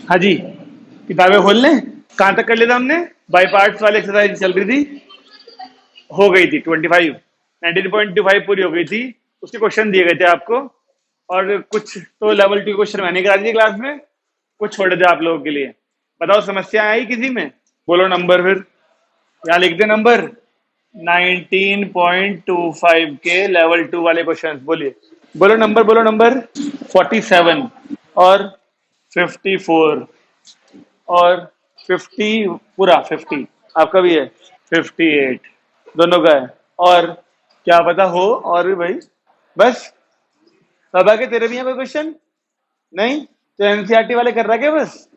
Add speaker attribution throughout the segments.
Speaker 1: हाँ जी, किताबें खोल लें। कहाँ तक कर लिया था हमने? बाई पार्ट्स वाली एक्सरसाइज चल रही थी, हो गई थी 25, 19.25 पूरी हो गई थी। उसके क्वेश्चन दिए गए थे आपको, और कुछ तो लेवल 2 क्वेश्चन मैंने करा दिए क्लास में, कुछ छोड़े थे आप लोगों के लिए। बताओ समस्या आई किसी में? बोलो नंबर फिर, यहाँ लिख दे नंबर। 19.25 के लेवल 2 वाले क्वेश्चन बोलिए। बोलो नंबर, बोलो नंबर। 47 और 54 और 50, पूरा 50 आपका भी है। 58 दोनों का है। और क्या पता हो और भी भाई। बस, अब आगे तेरे भी हैं कोई क्वेश्चन? नहीं तो एनसीईआरटी वाले कर रहा क्या? बस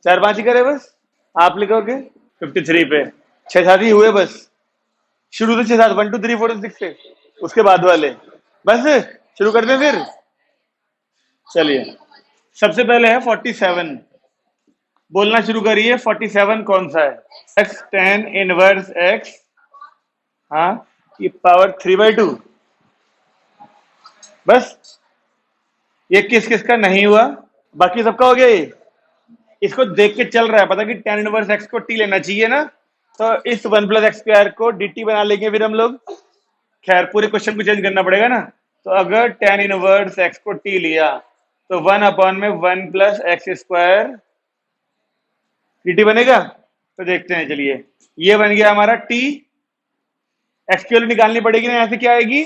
Speaker 1: चार पांच ही करे बस। आप लिखोगे 53 पे, छह सात ही हुए बस। शुरू तो छह सात, 1 2 3 4 6 से, उसके बाद वाले बस। शुरू कर दें फिर। चलिए, सबसे पहले है 47। बोलना शुरू करिए, 47 कौन सा है? एक्स टेन इनवर्स एक्स, हाँ, ये पावर 3/2। बस, ये किस किस का नहीं हुआ? बाकी सबका हो गया। ये इसको देख के चल रहा है पता कि टेन इनवर्स एक्स को टी लेना चाहिए ना, तो इस 1 + x² को dt बना लेंगे फिर हम लोग। खैर, पूरे क्वेश्चन को चेंज करना पड़ेगा ना। तो अगर टेन इनवर्स एक्स को टी लिया तो 1/(1 + x²) dt बनेगा। तो देखते हैं, चलिए। ये बन गया हमारा t। एक्स की वैल्यू निकालनी पड़ेगी ना, यहां से क्या आएगी?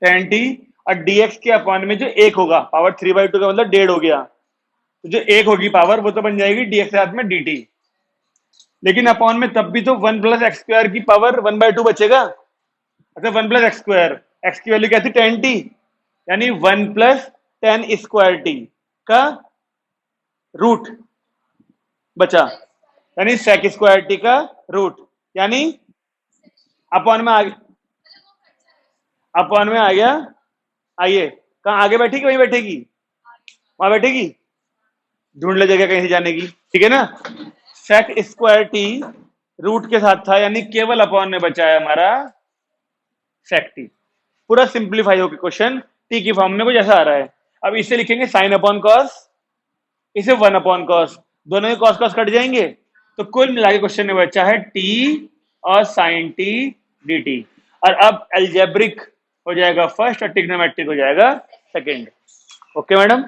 Speaker 1: Ten T. और dx के अपॉन में जो एक होगा, पावर 3/2 का मतलब 1.5 हो गया, तो जो एक होगी पावर वो तो बन जाएगी dx के साथ में dt। लेकिन अपॉन में तब भी तो 1 + x² की पावर 1/2 बचेगा। अच्छा, 1 + x², एक्स की वैल्यू क्या थी? 10t, यानी 1 + 10² t का रूट बचा, यानी sec² t का रूट, यानी अपॉन में आ गया। अपॉन में आ गया। आइए, कहाँ आगे बैठेगी? वहीं बैठेगी, वहां बैठेगी। ढूंढ ले जगह कहीं से जाने की, ठीक है ना। sec² t रूट के साथ था, यानी केवल अपॉन में बचा है हमारा sec t। पूरा सिंप्लीफाई होकर क्वेश्चन टी की फॉर्म में कुछ ऐसा आ रहा है। अब इसे लिखेंगे साइन अपॉन कॉस, इसे 1/cos। दोनों के कॉस कॉस कट जाएंगे, तो कुल मिला के क्वेश्चन में बचा है टी और साइन टी dt। और अब एल्जेब्रिक हो जाएगा फर्स्ट और ट्रिग्नोमेट्रिक हो जाएगा सेकंड। ओके मैडम,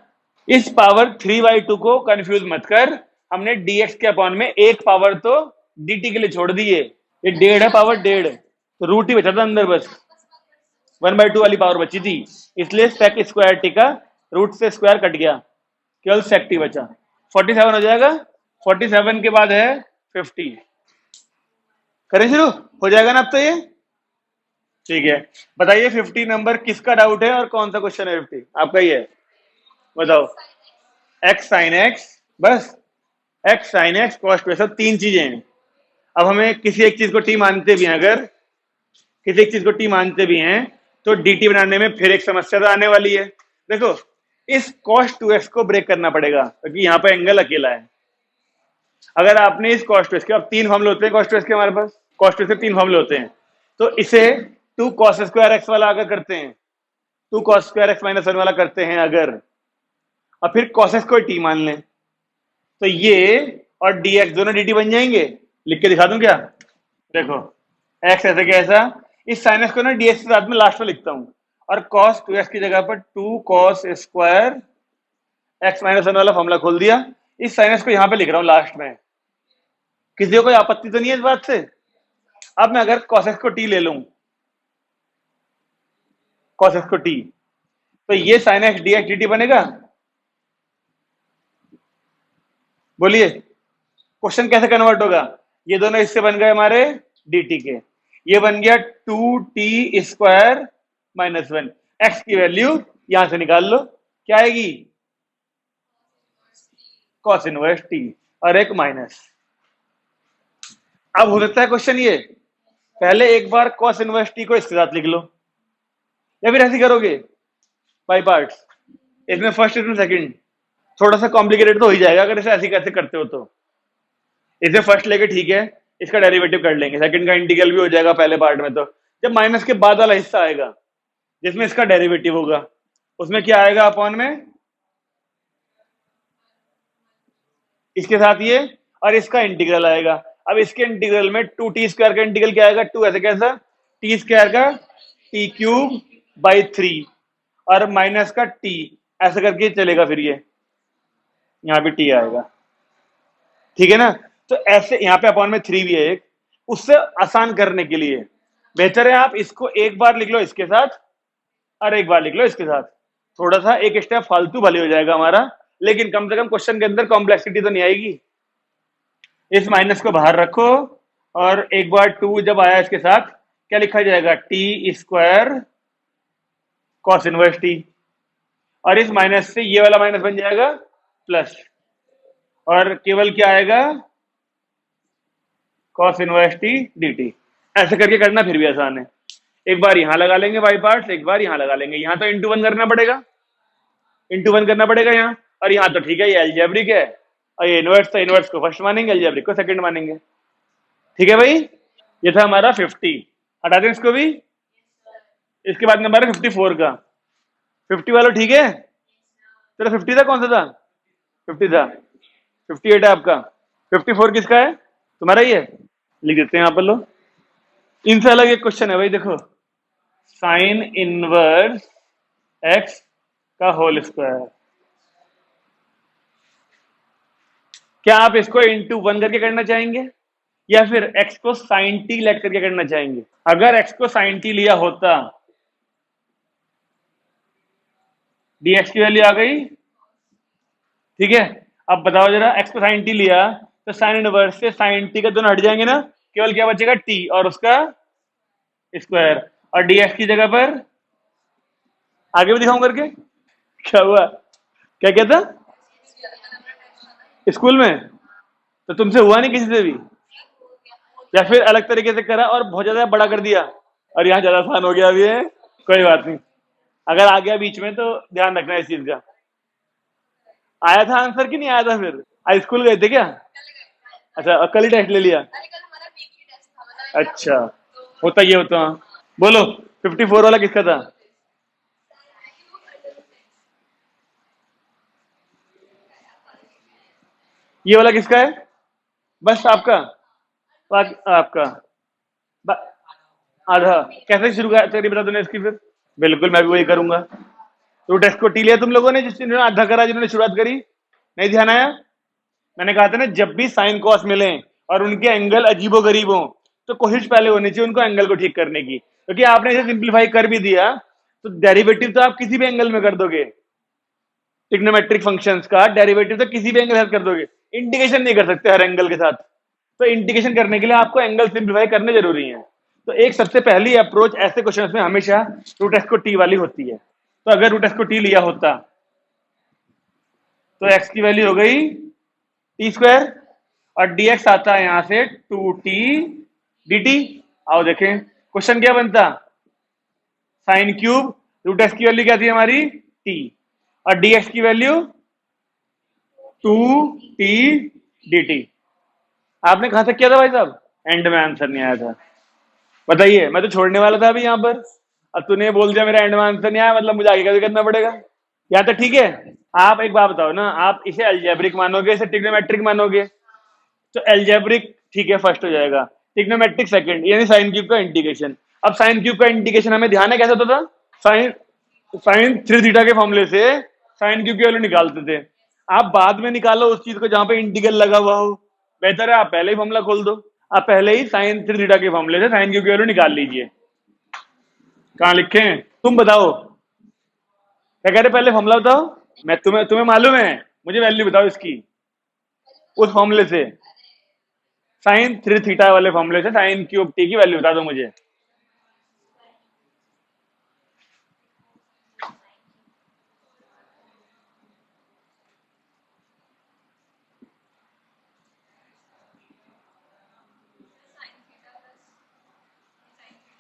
Speaker 1: इस पावर 3/2 को कंफ्यूज मत कर। हमने dx के अपॉन में एक पावर तो dt के लिए छोड़ दी है। ये 1.5 है, पावर 1.5, तो रूट ही बचा था अंदर बस। 1/2 वाली पावर बची थी, इसलिए sec² t का रूट से स्क्वायर कट गया, केवल sec t बचा। 47 हो जाएगा। 47 के बाद है 50। करें शुरू? हो जाएगा ना अब तो ये? ठीक है, बताइए 50 नंबर किसका डाउट है और कौन सा क्वेश्चन है? 50 आपका ही है, बताओ। एक्स साइन एक्स, बस x sign X cos two, सब तीन चीजें हैं। अब हमें किसी एक चीज को टी मानते भी हैं, अगर किसी एक चीज को टी मानते भी हैं, तो dt बनाने में फिर एक समस्या तो आने वाली है। देखो, इस cos 2x को ब्रेक करना पड़ेगा, क्योंकि यहाँ पे एंगल अकेला है। अगर आपने इस cos 2x के, अब तीन फॉर्मूले होते हैं cos 2x के हमारे पास, cos 2x के तीन फॉर्मूले होते हैं, तो इसे 2 cos² x वाला अगर करते हैं, 2 cos² x - 1 वाला करते हैं अगर, और फिर cos x को टी मान लें, तो ये और dx दोनों dt बन जाएंगे। लिख के दिखा दूं क्या? देखो, x ऐसे कैसा, इस साइन एक्स को ना dx के साथ में लास्ट में लिखता हूं, और cos 2x की जगह पर 2 cos² x - 1 वाला फॉर्मूला खोल दिया। इस साइन एक्स को यहां पे लिख रहा हूं लास्ट में। किसी को कोई आपत्ति तो नहीं है इस बात से? अब मैं अगर cos x को t ले लूं, cos x को t, तो ये साइन एक्स dx dt बनेगा। बोलिए, क्वेश्चन कैसे कन्वर्ट होगा? ये दोनों हिस्से बन गए हमारे dt के, ये बन गया 2t² - 1। x की वैल्यू यहां से निकाल लो, क्या आएगी? cos इनवर्स t, और एक माइनस। अब हो सकता है क्वेश्चन ये, पहले एक बार cos इनवर्स t को इसके साथ लिख लो, या फिर ऐसे करोगे बाय पार्ट्स, इसमें फर्स्ट इसमें सेकंड। थोड़ा सा कॉम्प्लिकेटेड तो हो ही जाएगा अगर इसे ऐसे कैसे करते हो, तो इसे फर्स्ट लेके ठीक है, इसका डेरिवेटिव कर लेंगे, सेकंड का इंटीग्रल भी हो जाएगा पहले पार्ट में। तो जब माइनस के बाद वाला हिस्सा आएगा जिसमें इसका डेरिवेटिव होगा, उसमें क्या आएगा? अपॉन में इसके साथ ये, और इसका इंटीग्रल आएगा। अब इसके इंटीग्रल में 2t² का इंटीग्रल क्या आएगा, 2 ऐसे कैसा, t² का t³/3 और माइनस का t, ऐसा करके चलेगा। फिर ये यहाँ पे t आएगा, ठीक है ना। तो ऐसे यहाँ पे अपॉन में 3 भी है एक, उससे आसान करने के लिए बेहतर है आप इसको एक बार लिख लो इसके साथ और एक बार लिख लो इसके साथ। थोड़ा सा एक स्टेप फालतू भले हो जाएगा हमारा, लेकिन कम से कम क्वेश्चन के अंदर कॉम्प्लेक्सिटी तो नहीं आएगी। इस माइनस को बाहर रखो और एक बार 2 जब आया इसके साथ क्या लिखा जाएगा, t² cos इनवर्स t, और इस माइनस से ये वाला माइनस बन जाएगा प्लस, और केवल क्या आएगा, cos इनवर्स t dt। ऐसे करके करना फिर भी आसान है। एक बार यहां लगा लेंगे बाई पार्ट्स, एक बार यहां लगा लेंगे। यहां तो इंटू वन करना पड़ेगा, इंटू वन करना पड़ेगा यहाँ, और यहाँ तो ठीक है ये अलजेब्रिक है, और ये इनवर्स तो इनवर्स को फर्स्ट मानेंगे, अलजेब्रिक को सेकंड मानेंगे। ठीक है भाई, ये था हमारा 50। हटा दें इसको भी। इसके बाद नंबर है 54 का। 50 वालों ठीक है, तेरा 50 था, कौन सा था, 50 था, 58 है आपका, 54 किसका है, तुम्हारा ही है। लिख देते हैं यहाँ पर लो। इनसे अलग एक क्वेश्चन है भाई, देखो, साइन इनवर्स एक्स का होल स्क्वायर। क्या आप इसको इंटू वन करके करना चाहेंगे या फिर x को साइन टी लेट करके करना चाहेंगे। अगर x को साइन टी लिया होता, dx की वैल्यू आ गई, ठीक है। अब बताओ जरा, x को साइन टी लिया तो साइन इनवर्स से साइन टी का दोनों हट जाएंगे ना, केवल क्या बचेगा, t और उसका स्क्वायर, और dx की जगह पर आगे भी दिखाऊं करके, क्या हुआ, क्या कहता स्कूल में, तो तुमसे हुआ नहीं किसी से भी, या फिर अलग तरीके से करा और बहुत ज्यादा बड़ा कर दिया और यहाँ ज्यादा आसान हो गया अभी है। कोई बात नहीं, अगर आ गया बीच में तो ध्यान रखना इस चीज का। आया था आंसर कि नहीं आया था, फिर आज स्कूल गए थे क्या, अच्छा कल ही टेस्ट ले लिया, अच्छा होता ये होता। बोलो 54 वाला किसका था, ये वाला किसका है, बस आपका, आपका आधा। कैसे शुरू करी बता तूने इसकी, फिर बिल्कुल मैं भी वही करूंगा। तो टेस्ट को टी लिया तुम लोगों ने, जिन्होंने आधा करा, जिन्होंने शुरुआत करी, नहीं ध्यान आया। मैंने कहा था ना, जब भी साइन कॉस मिले और उनके एंगल अजीबो गरीब हो तो कोशिश पहले होनी चाहिए उनको एंगल को ठीक करने की, क्योंकि आपने इसे सिंप्लीफाई कर भी दिया तो डेरिवेटिव तो आप किसी भी एंगल में कर दोगे। ट्रिग्नोमेट्रिक फंक्शंस का डेरिवेटिव तो किसी भी एंगल के साथ कर दोगे, इंटीग्रेशन नहीं कर सकते हर एंगल के साथ। तो इंटीग्रेशन करने के लिए आपको एंगल सिंप्लीफाई करने जरूरी है। तो एक सबसे पहली अप्रोच ऐसे क्वेश्चन में हमेशा रूट एक्स को टी वाली होती है। तो अगर रूट एक्स को टी लिया होता तो एक्स की वैल्यू हो गई t² और dx आता है यहां से 2t dt। आओ देखें क्वेश्चन क्या बनता, साइन क्यूब, रूट एक्स की वैल्यू क्या थी हमारी t, और dx की वैल्यू 2t dt। आपने कहां तक किया था भाई साहब, एंड में आंसर नहीं आया था, बताइए। मैं तो छोड़ने वाला था अभी यहाँ पर, अब तूने बोल दिया मेरा एंड में आंसर नहीं आया, मतलब मुझे आगे का भी करना पड़ेगा। यहाँ तक ठीक है। आप एक बात बताओ ना, आप इसे अलजेब्रिक मानोगे, इसे ट्रिग्नोमेट्रिक मानोगे, तो अलजेब्रिक ठीक है फर्स्ट हो जाएगा, ट्रिग्नोमेट्रिक सेकंड, यानी साइन क्यूब का इंटीग्रेशन। अब साइन क्यूब का इंटीग्रेशन हमें ध्यान है कैसे होता था, साइन साइन 3 थीटा के फॉर्मूले से साइन क्यूब की वैल्यू निकालते थे। आप बाद में निकालो उस चीज को जहां पे इंटीग्रल लगा हुआ हो, बेहतर है आप पहले ही फॉर्मूला खोल दो। आप पहले ही साइन 3 थीटा के फॉर्मूले से साइन क्यूब की वैल्यू निकाल लीजिए। कहाँ लिखे, तुम बताओ क्या कह रहे, पहले फॉर्मूला बताओ। मैं तुम्हें तुम्हें मालूम है, मुझे वैल्यू बताओ इसकी, उस फॉर्मूले से साइन 3 थीटा वाले फॉर्मूले से साइन क्यूब टी की वैल्यू बता दो मुझे।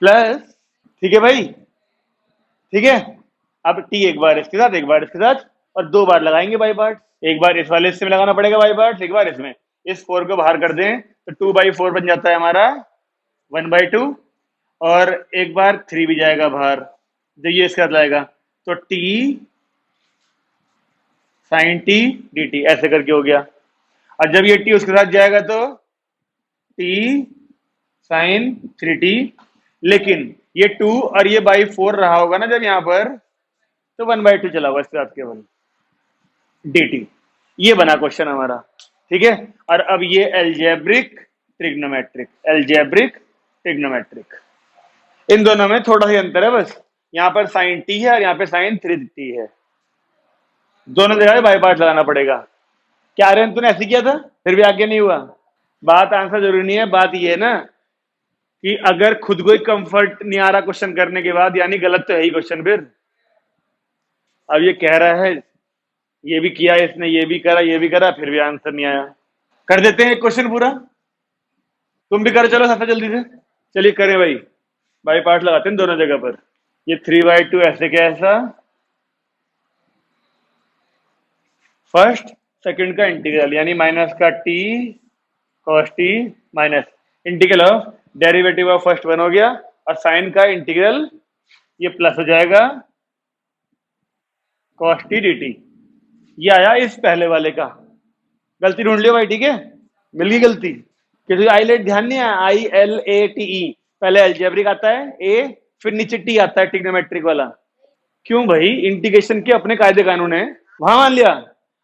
Speaker 1: प्लस, ठीक है भाई, ठीक है। अब टी एक बार इसके साथ, एक बार इसके साथ, और 2 बार लगाएंगे बाई पार्ट। एक बार इस वाले इससे लगाना पड़ेगा बाई पार्ट, एक बार इसमें। इस 4 को बाहर कर दें तो 2/4 बन जाता है हमारा 1/2, और एक बार 3 भी जाएगा बाहर, जो ये इसके साथ लाएगा, तो t sine t d t, ऐसे करके हो गया। और जब ये टी उसके साथ जाएगा तो टी साइन 3t, लेकिन ये 2 और ये बाई 4 रहा होगा ना जब यहां पर, तो 1/2 चला होगा इसके साथ केवल dt। ये बना क्वेश्चन हमारा, ठीक है। और अब ये एल्जेब्रिक ट्रिग्नोमेट्रिक, एल्जेब्रिक ट्रिग्नोमेट्रिक, इन दोनों में थोड़ा ही अंतर है बस, यहां पर साइन टी है और यहां पे साइन 3t है। दोनों जगह बाई पार्ट लगाना पड़ेगा। क्या आर्यन तूने ऐसे किया था फिर भी आगे नहीं हुआ? बात आंसर जरूरी नहीं है, बात ये है ना कि अगर खुद को ही कंफर्ट नहीं आ रहा क्वेश्चन करने के बाद, यानी गलत तो है ही क्वेश्चन फिर। अब ये कह रहा है ये भी किया इसने, ये भी करा, ये भी करा, फिर भी आंसर नहीं आया। कर देते हैं क्वेश्चन पूरा, तुम भी करो, चलो सबसे जल्दी से। चलिए करें भाई, बाई पार्ट लगाते हैं दोनों जगह पर। ये 3/2 ऐसे कैसा, फर्स्ट सेकंड का इंटीग्रल, यानी माइनस का T cos T minus integral of derivative of first one हो गया, और साइन का इंटीग्रल ये प्लस हो जाएगा कॉस टी डी टी। ये आया इस पहले वाले का। गलती ढूंढ लियो भाई, ठीक है, मिल गई गलती। क्योंकि आई लेट ध्यान नहीं है, ILATE, पहले एल्जेब्रिक आता है ए, फिर नीचे टी आता है ट्रिग्नोमेट्रिक वाला। क्यों भाई, इंटीग्रेशन के अपने कायदे कानून है, वहां मान लिया।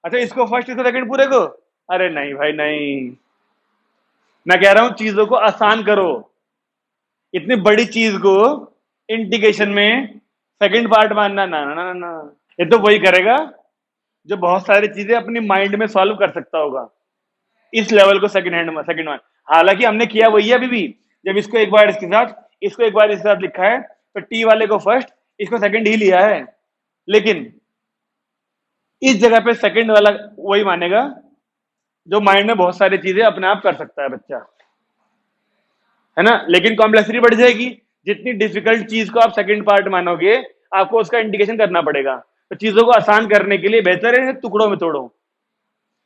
Speaker 1: अच्छा इसको फर्स्ट इसको सेकंड पूरे को, अरे नहीं भाई नहीं, मैं कह रहा हूं चीजों को आसान करो। इतनी बड़ी चीज को इंटीग्रेशन में सेकंड पार्ट मानना, ना ना ना ना, ये तो वही करेगा जो बहुत सारी चीजें अपनी माइंड में सॉल्व कर सकता होगा। इस लेवल को सेकंड वन, हालांकि हमने किया वही है अभी भी। जब इसको एक बार इसके साथ, इसको एक बार इसके साथ लिखा है, तो टी वाले को फर्स्ट, इसको सेकंड ही लिया है, लेकिन इस जगह पे सेकंड वाला वही मानेगा जो माइंड में बहुत सारी चीजें अपने आप कर सकता है बच्चा, है ना। लेकिन कॉम्प्लेक्सिटी बढ़ जाएगी, जितनी डिफिकल्ट चीज को आप सेकंड पार्ट मानोगे, आपको उसका इंडिकेशन करना पड़ेगा। तो चीजों को आसान करने के लिए बेहतर है टुकड़ों में तोड़ो,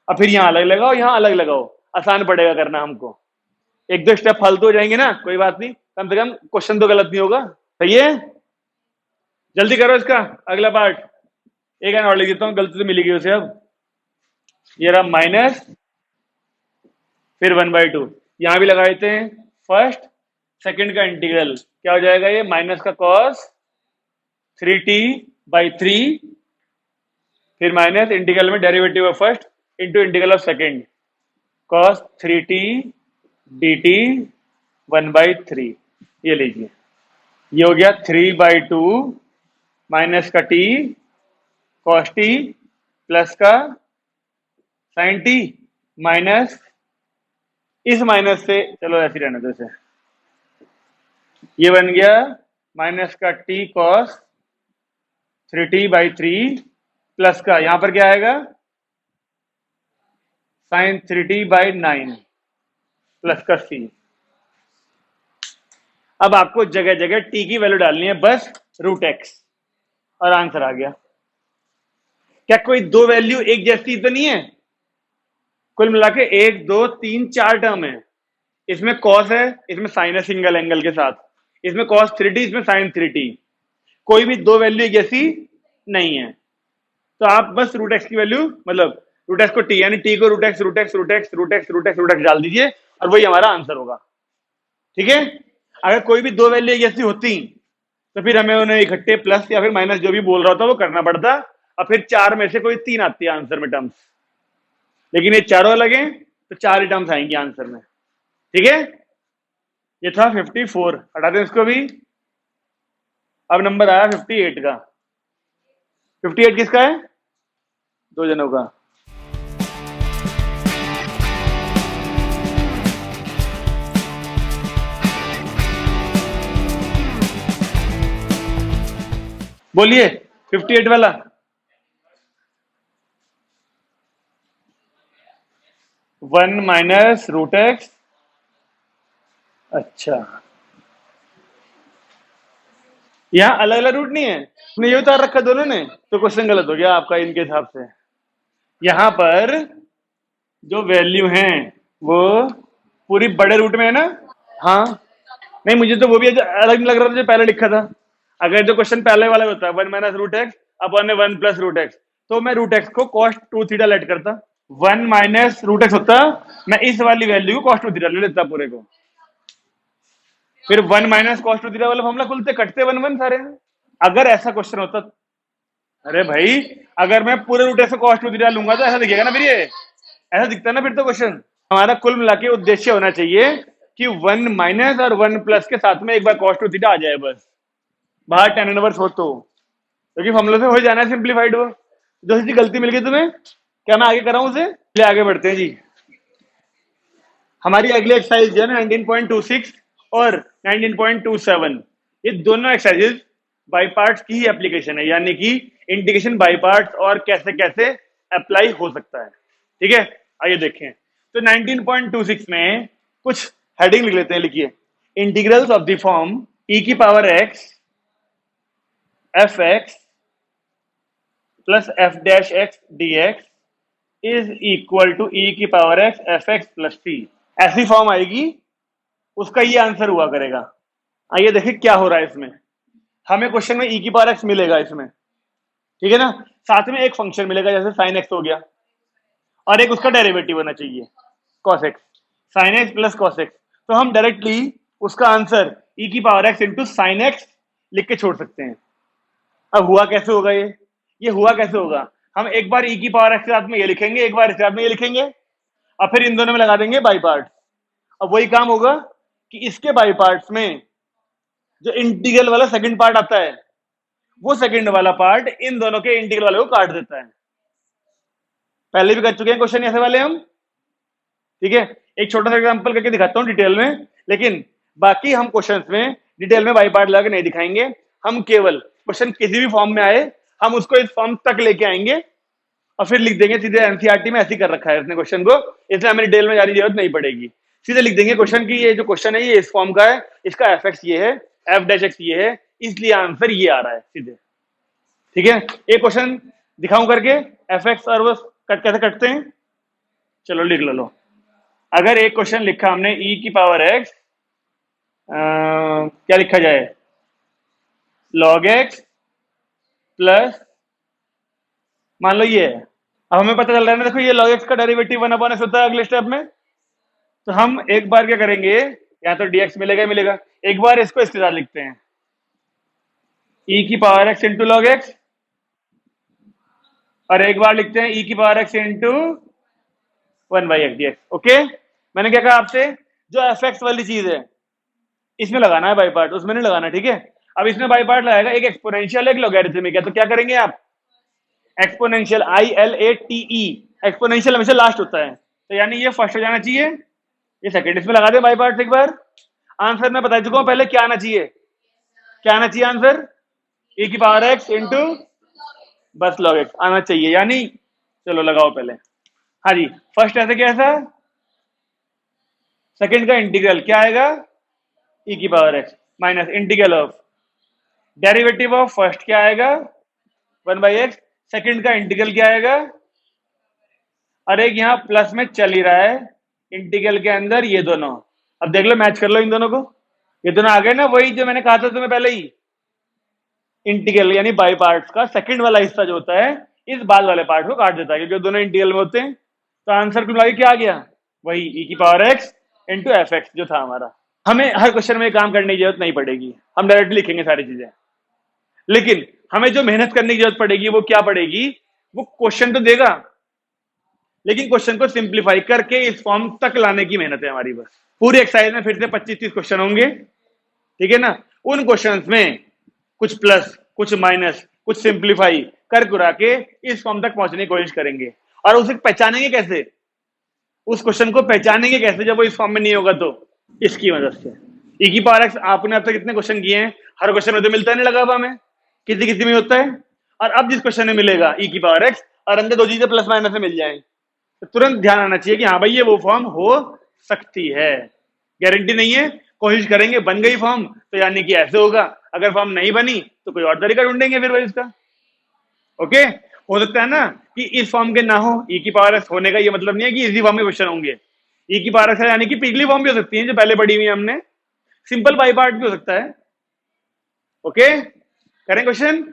Speaker 1: और फिर यहाँ अलग लगाओ, यहाँ अलग लगाओ, आसान पड़ेगा करना हमको। एक दो स्टेप फालतू हो जाएंगे ना, कोई बात नहीं, कम से कम क्वेश्चन तो गलत नहीं होगा। सही है, जल्दी करो इसका अगला पार्ट। एक और लिख देता हूँ, गलती तो मिलेगी उसे। अब ये रहा माइनस, फिर 1/2, यहां भी लगा देते हैं फर्स्ट सेकंड का इंटीग्रल, क्या हो जाएगा ये, माइनस का कॉस 3t/3, फिर माइनस इंटीग्रल में derivative of first into integral of second, cos 3t dt 1/3। ये लीजिए, ये हो गया 3/2 माइनस का t कॉस t प्लस का साइन t माइनस, इस माइनस से चलो ऐसे रहने दो इसे, ये बन गया माइनस का t कॉस 3t/3 प्लस का, यहां पर क्या आएगा, साइन 3t/9 प्लस का c। अब आपको जगह जगह t की वैल्यू डालनी है, बस √x, और आंसर आ गया। क्या कोई दो वैल्यू एक जैसी तो नहीं है? कुल मिला के 1 2 3 4 टर्म है। इसमें कॉस है, इसमें साइन है सिंगल एंगल के साथ, इसमें कॉस 3t, इसमें साइन 3t। कोई भी दो वैल्यू एक जैसी नहीं है, तो आप बस √x की वैल्यू, मतलब √x को t, यानी t को √x डाल दीजिए, और वही हमारा आंसर होगा, ठीक है। अगर कोई भी दो वैल्यू एक जैसी होती तो फिर हमें उन्हें इकट्ठे प्लस या फिर माइनस जो भी बोल रहा था वो करना पड़ता, और फिर चार में से कोई तीन आती है आंसर में टर्म्स, लेकिन ये चारों अलग हैं तो चार ही टर्म्स आएंगी आंसर में, ठीक है। ये था 54, हटा दें इसको भी। अब नंबर आया 58 का। 58 किसका है? दो जनों का। बोलिए 58 वाला। वन माइनस √x, अच्छा यहाँ अलग अलग रूट नहीं है, ये उतार रखा दोनों ने, तो क्वेश्चन गलत हो गया आपका इनके हिसाब से। यहाँ पर जो वैल्यू है वो पूरी बड़े रूट में है ना। हाँ नहीं, मुझे तो वो भी अलग लग रहा था जो पहले लिखा था। अगर जो क्वेश्चन पहले वाला होता 1 - √x अपॉन 1 + √x, तो मैं √x को cos 2θ लेट करता। 1 माइनस रूट एक्स होता, मैं इस वाली वैल्यू को कॉस्ट टू थीटा ले लेता पूरे को, फिर 1 माइनस कॉस्ट टू थीटा वाला फॉर्मूला खुलते, कटते 1 1 सारे में। अगर ऐसा क्वेश्चन होता, अरे भाई अगर मैं पूरे रूट एक्स को कॉस्ट टू थीटा लूंगा तो ऐसा दिखेगा ना फिर, ये ऐसा दिखता है ना फिर तो क्वेश्चन। हमारा कुल मिला के उद्देश्य होना चाहिए कि 1 माइनस और 1 प्लस के साथ में एक बार कॉस्ट टू थीटा आ जाए बस, बाहर टेन इनवर्स हो तो, क्योंकि फॉर्मूले से हो जाना है सिंप्लीफाइड। वो जो सी गलती मिल गई तुम्हें, क्या मैं आगे कराऊं उसे? चलिए आगे बढ़ते हैं जी। हमारी अगली एक्सरसाइज है 19.26 और 19.27। ये दोनों एक्सरसाइजेज बाई पार्ट्स की ही एप्लीकेशन है, यानी कि इंटीग्रेशन बाई पार्ट्स और कैसे कैसे अप्लाई हो सकता है। ठीक है, आइए देखें। तो 19.26 में कुछ हेडिंग लिख लेते हैं, लिखिए integrals of the form e की power x F X plus F dash X D X is equal to E की power X F X plus T. ऐसी फॉर्म आएगी, उसका ये आंसर हुआ करेगा। आइए देखिए क्या हो रहा है इसमें। हमें क्वेश्चन में ई की पावर एक्स मिलेगा इसमें, ठीक है ना, साथ में एक फंक्शन मिलेगा जैसे साइन एक्स हो गया, और एक उसका डेरिवेटिव होना चाहिए cos x, sine x plus cos x. तो हम डायरेक्टली उसका आंसर ई की power X into sine x लिख के छोड़ सकते हैं। अब हुआ कैसे होगा ये हुआ कैसे होगा, हम एक बार ई की पावर एक्स के साथ में ये लिखेंगे, एक बार इसके साथ में ये लिखेंगे, और फिर इन दोनों में लगा देंगे बाई पार्ट। अब वही काम होगा कि इसके बाई पार्ट्स में जो इंटीग्रल वाला सेकंड पार्ट आता है, वो सेकंड वाला पार्ट इन दोनों के इंटीग्रल वाले को काट देता है। पहले भी कर चुके हैं क्वेश्चन ऐसे वाले हम, ठीक है। एक छोटा सा एग्जांपल करके दिखाता हूं डिटेल में, लेकिन बाकी हम क्वेश्चंस में डिटेल में बाई पार्ट लगा के नहीं दिखाएंगे। हम केवल क्वेश्चन किसी भी फॉर्म में आए, हम उसको इस फॉर्म तक लेके आएंगे और फिर लिख देंगे सीधे। एनसीईआरटी में ऐसे कर रखा है इसने क्वेश्चन को, इसलिए हमें डिटेल में जाने की जरूरत नहीं पड़ेगी। सीधे लिख देंगे क्वेश्चन की ये जो क्वेश्चन है ये इस फॉर्म का है, इसका एफ एक्स ये है, एफ डैश एक्स ये है, इसलिए आंसर ये आ रहा है सीधे। ठीक है, एक क्वेश्चन दिखाऊं करके एफ एक्स और वो कट कैसे कटते हैं, चलो लिख लो। अगर एक क्वेश्चन लिखा हमने ई की पावर एक्स, क्या लिखा जाए, लॉग एक्स प्लस, मान लो ये है। अब हमें पता चल रहा है ना, देखो ये log x का डेरिवेटिव 1/x होता है अगले स्टेप में। तो हम एक बार क्या करेंगे, या तो dx मिलेगा मिलेगा, एक बार इसको इसके साथ लिखते हैं e की power x into log x, और एक बार लिखते हैं e की power x into 1/x dx। Okay, मैंने क्या कहा आपसे, जो एफ एक्स वाली चीज है इसमें लगाना है बाई पार्ट, उसमें नहीं लगाना, ठीक है। अब इसमें बाई पार्ट लगाएगा, एक एक्सपोनेंशियल एक लॉगरिथमिक है, तो क्या करेंगे आप, एक्सपोनेंशियल ILATE, एक्सपोनेंशियल हमेशा लास्ट होता है, तो यानी ये फर्स्ट हो जाना चाहिए, ये सेकंड। इसमें लगा दे बाई पार्ट एक बार। आंसर मैं बता चुका हूं पहले, क्या आना चाहिए, क्या आना चाहिए आंसर, e की पावर x इंटू बस log x आना चाहिए, यानी चलो लगाओ पहले। हाँ जी, फर्स्ट ऐसे कैसा, सेकंड का इंटीग्रल क्या आएगा, e की power x minus integral of derivative of first क्या आएगा 1/x, सेकंड का इंटीग्रल क्या आएगा, और एक यहाँ प्लस में चल ही रहा है इंटीग्रल के अंदर ये दोनों। अब देख लो, मैच कर लो इन दोनों को, ये दोनों आ गए ना, वही जो मैंने कहा था तुम्हें पहले ही, इंटीग्रल यानी बाई पार्ट्स का सेकंड वाला हिस्सा जो होता है इस बाद वाले पार्ट को काट देता है, क्योंकि दोनों इंटीग्रल में होते हैं। तो आंसर कुल मिला के क्या आ गया, वही e की power x into F x जो था हमारा। हमें हर क्वेश्चन में काम करने की जरूरत नहीं पड़ेगी, हम डायरेक्टली लिखेंगे सारी चीजें, लेकिन हमें जो मेहनत करने की जरूरत पड़ेगी वो क्या पड़ेगी, वो क्वेश्चन तो देगा, लेकिन क्वेश्चन को सिंप्लीफाई करके इस फॉर्म तक लाने की मेहनत है हमारी बस। पूरी एक्सरसाइज में फिर से 25-30 क्वेश्चन होंगे, ठीक है ना। उन क्वेश्चंस में कुछ प्लस कुछ माइनस कुछ सिंप्लीफाई कर कुरा के इस फॉर्म तक पहुंचने की कोशिश करेंगे। और उसे पहचानेंगे कैसे, उस क्वेश्चन को पहचानेंगे कैसे जब वो इस फॉर्म में नहीं होगा, तो इसकी मदद से। ई की पावर एक्स आपने अब तक कितने क्वेश्चन किए हैं, हर क्वेश्चन में तो मिलता नहीं लगा हुआ हमें, किसी किसी में होता है। और अब जिस क्वेश्चन में मिलेगा ई की पावर एक्स और अंदर दो चीजें प्लस माइनस में मिल जाए, तो तुरंत ध्यान आना चाहिए कि हाँ भाई ये वो फॉर्म हो सकती है। गारंटी नहीं है, कोशिश करेंगे, बन गई फॉर्म तो यानी कि ऐसे होगा, अगर फॉर्म नहीं बनी तो कोई और तरीका ढूंढेंगे फिर वही इसका। ओके, हो सकता है ना कि इस फॉर्म के ना हो, ई की पावर एक्स होने का ये मतलब नहीं है कि इसी फॉर्म में क्वेश्चन होंगे। ई की पावर एक्स यानी कि पिछली फॉर्म भी हो सकती है जो पहले पढ़ी हुई हमने, सिंपल बाई पार्ट भी हो सकता है। ओके, करें क्वेश्चन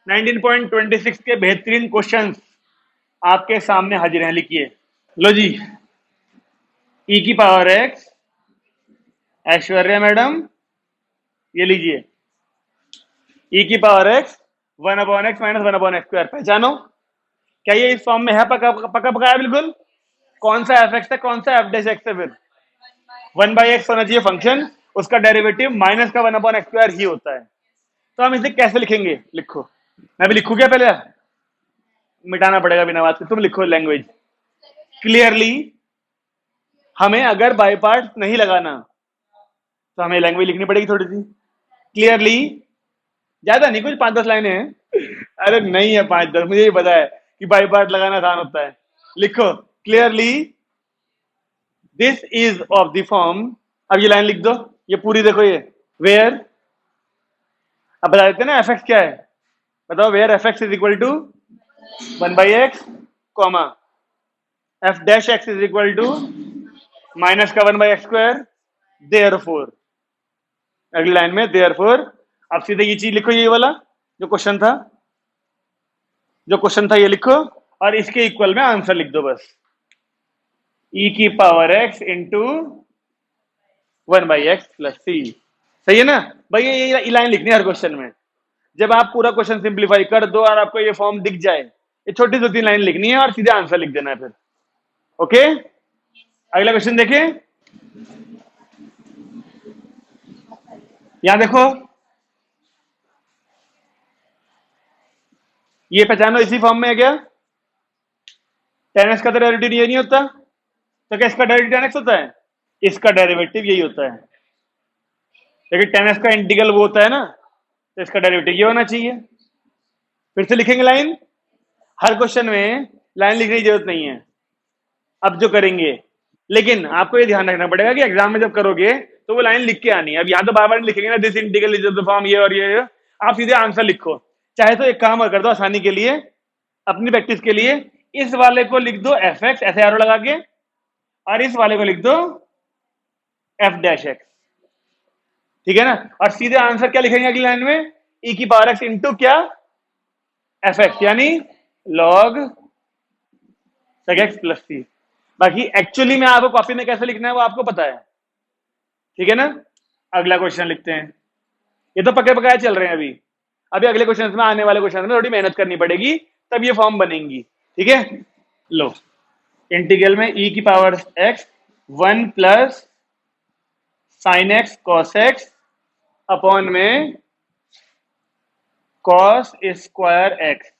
Speaker 1: 19.26 के बेहतरीन क्वेश्चंस। आपके सामने हाजिर हैं, लिखिए। लो जी, ई की पावर एक्स, ऐश्वर्या मैडम ये लीजिए, ई की power x 1/x minus 1/x square, पहचानो। क्या ये इस फॉर्म में है? पक्का पक्का पक्का है बिल्कुल। कौन सा एफ एक्स है, कौन सा एफ डैश एक्स है? फिर 1/x होना चाहिए फंक्शन, उसका डेरिवेटिव माइनस का 1/x स्क्वायर ही होता है। तो हम इसे कैसे लिखेंगे? लिखो, मैं भी लिखू क्या? पहले मिटाना पड़ेगा बिना बात के, तुम लिखो लैंग्वेज क्लियरली। हमें अगर बाय पार्ट नहीं लगाना तो हमें लैंग्वेज लिखनी पड़ेगी थोड़ी सी क्लियरली। ज्यादा नहीं, कुछ 5-10 लाइनें हैं। अरे नहीं है 5-10, मुझे ही पता है कि बाय पार्ट लगाना आसान होता है। लिखो clearly this is of the form. अब ये लाइन लिख दो, ये पूरी देखो, ये वेयर, अब बता देते हैं ना एफ एक्स क्या है। बताओ, where f x is equal to 1/x comma f dash x is equal to minus का 1/x स्क्वायर, देयरफॉर। अगली लाइन में देयरफॉर, अब सीधे ये चीज लिखो, ये वाला जो क्वेश्चन था, ये लिखो और इसके इक्वल में आंसर लिख दो बस। ई की power X into 1/x plus C. सही है ना भाई? ये लाइन लिखनी है हर क्वेश्चन में। जब आप पूरा क्वेश्चन सिंप्लीफाई कर दो और आपको ये फॉर्म दिख जाए, ये छोटी 2-3 लाइन लिखनी है और सीधे आंसर लिख देना है फिर। ओके, अगला क्वेश्चन देखें। यहां देखो, ये पहचानो इसी फॉर्म में है क्या? tan x का तो डेरिवेटिव ये नहीं होता, तो क्या इसका डेरिवेटिव tan x होता है? इसका डेरिवेटिव यही होता है, लेकिन tan x का इंटीग्रल वो होता है ना, तो इसका डेरिवेटिव ये होना चाहिए। फिर से लिखेंगे लाइन, हर क्वेश्चन में लाइन लिखने की जरूरत नहीं है अब जो करेंगे, लेकिन आपको ये ध्यान रखना पड़ेगा कि एग्जाम में जब करोगे तो वो लाइन लिख के आनी है। अब यहां तो बार बार लिखेंगे ना, this integral is the form, ये और ये, आप सीधे आंसर लिखो। चाहे तो एक काम और कर दो आसानी के लिए, अपनी प्रैक्टिस के लिए, इस वाले को लिख दो एफ एक्स ऐसे एरो लगा के, और इस वाले को लिख दो एफ डैश एक्स, ठीक है ना? और सीधे आंसर क्या लिखेंगे अगली लाइन में? ई की पावर एक्स इंटू क्या? एफ एक्स, यानी लॉग सेक एक्स प्लस सी। बाकी एक्चुअली में आपको कॉपी में कैसे लिखना है वो आपको पता है, ठीक है ना? अगला क्वेश्चन लिखते हैं। ये तो पक्के पकाए चल रहे हैं अभी, अभी अगले क्वेश्चन में, आने वाले क्वेश्चन में थोड़ी मेहनत करनी पड़ेगी, तब ये फॉर्म बनेंगी, ठीक है? लो, इंटीग्रल में ई की power x 1 plus sign X cos x upon में कॉस स्क्वायर एक्स।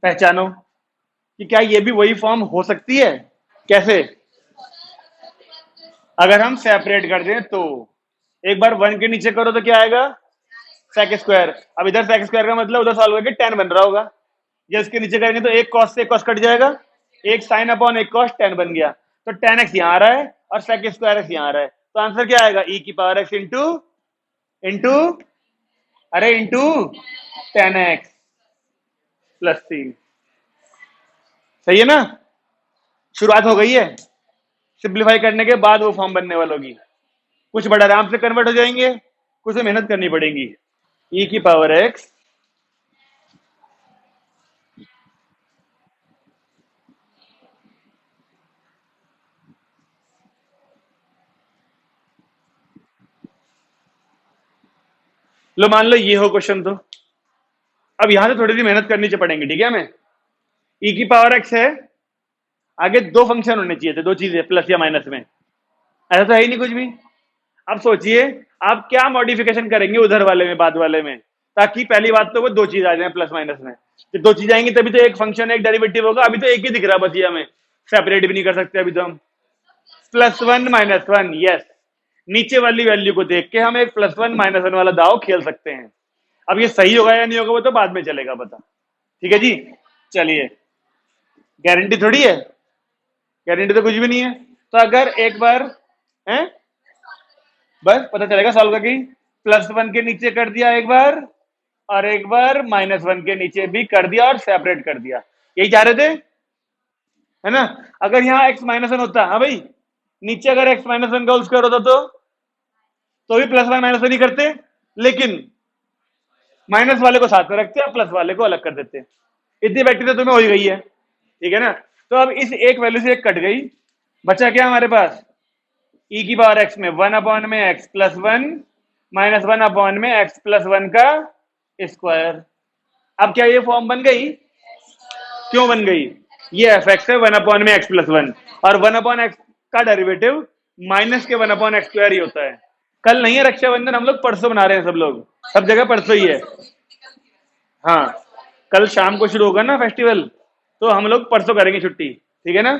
Speaker 1: पहचानो कि क्या ये भी वही फॉर्म हो सकती है? कैसे? अगर हम सेपरेट कर दें तो, एक बार 1 के नीचे करो तो क्या आएगा? Sec square. अब इधर सेक स्क्वायर का मतलब उधर सॉल्व करके tan बन रहा होगा, ये इसके नीचे करेंगे तो एक कॉस से कॉस कट जाएगा, एक साइन अपॉन एक कॉस, tan बन गया। तो tan x यहाँ आ रहा है और सेक स्क्वायर एक्स यहाँ आ रहा है, तो आंसर क्या आएगा? ई की पावर एक्स इंटू इंटू अरे into tan x plus C. सही है ना? शुरुआत हो गई है, सिंप्लीफाई करने के बाद वो फॉर्म बनने वालों की कुछ बड़ा आराम से कन्वर्ट हो जाएंगे, कुछ मेहनत करनी पड़ेगी। ई की पावर एक्स लो, मान लो ये हो क्वेश्चन, तो अब यहां से थोड़ी सी मेहनत करनी पड़ेंगी, ठीक है? हमें ई की पावर एक्स है, आगे दो फंक्शन होने चाहिए थे, दो चीजें प्लस या माइनस में, ऐसा तो है ही नहीं कुछ भी। अब सोचिए आप क्या मॉडिफिकेशन करेंगे उधर वाले में, बाद वाले में, ताकि पहली बात तो वो दो चीज आ जाए प्लस माइनस में। तो दो चीज आएंगी तभी तो एक फंक्शन एक डेरिवेटिव होगा, अभी तो एक ही दिख रहा बस, ये हमें सेपरेट भी नहीं कर सकते अभी तो हम। +1 -1, यस, नीचे वाली वैल्यू को देख के हम एक +1 -1 वाला दाव खेल सकते हैं। अब ये सही होगा या नहीं होगा वो तो बाद में चलेगा पता, ठीक है जी? चलिए, गारंटी थोड़ी है, गारंटी तो कुछ भी नहीं है। तो अगर एक बार है, बस पता चलेगा सॉल्व करके, +1 के नीचे कर दिया एक बार, और एक बार -1 के नीचे भी कर दिया और सेपरेट कर दिया, यही चाह रहे थे, है ना? अगर यहाँ x -1 होता, हाँ भाई, नीचे अगर x -1 का होल स्क्वायर होता तो भी +1 -1 ही करते, लेकिन माइनस वाले को साथ में रखते और प्लस वाले को अलग कर देते। इतनी बैटरी तो तुम्हें हो ही गई है, ठीक है ना। तो अब इस एक वैल्यू से एक कट गई, बचा क्या हमारे पास, ई की पावर एक्स में 1 में एक्स प्लस 1 माइनस 1 में एक्स प्लस 1 का स्क्वायर। अब क्या ये फॉर्म बन गई, क्यों बन गई, ये एफ एक्स है 1 में एक्स प्लस 1, और 1 एक्स का डेरिवेटिव माइनस के 1 एक्स स्क्वायर ही होता है। कल नहीं है रक्षाबंधन, हम लोग परसों बना रहे हैं, सब लोग सब जगह परसों ही है। हाँ, कल शाम को शुरू होगा ना फेस्टिवल, तो हम लोग परसों करेंगे छुट्टी, ठीक है ना।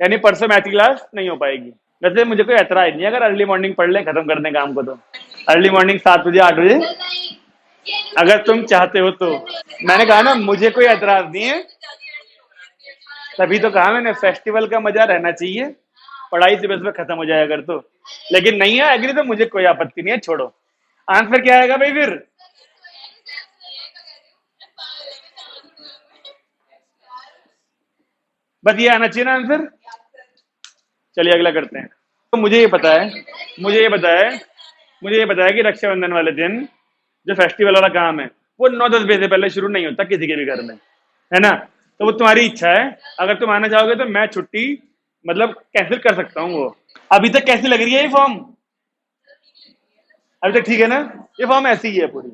Speaker 1: यानी परसों मैथ की क्लास नहीं हो पाएगी। वैसे मुझे कोई एतराज नहीं है अगर अर्ली मॉर्निंग पढ़ ले, खत्म कर दें काम को। तो अर्ली मॉर्निंग 7 बजे 8 बजे अगर तुम चाहते हो तो। मैंने कहा ना मुझे कोई एतराज नहीं है, तभी तो कहा मैंने फेस्टिवल का मजा रहना चाहिए, पढ़ाई से बस में खत्म हो जाएगा अगर तो। लेकिन नहीं है एग्री तो मुझे कोई आपत्ति नहीं है, छोड़ो। आंसर क्या आएगा भाई फिर, बस ये आना चाहिए ना आंसर। चलिए अगला करते हैं। तो मुझे ये पता है, मुझे ये पता है, मुझे ये पता है कि रक्षाबंधन वाले दिन जो फेस्टिवल वाला काम है वो 9-10 बजे से पहले शुरू नहीं होता किसी के भी घर में, है ना। तो वो तुम्हारी इच्छा है, अगर तुम आना चाहोगे तो मैं छुट्टी मतलब कैंसिल कर सकता हूँ वो। अभी तक कैसी लग रही है ये फॉर्म, अभी तक ठीक है ना। ये फॉर्म ऐसी ही है पूरी,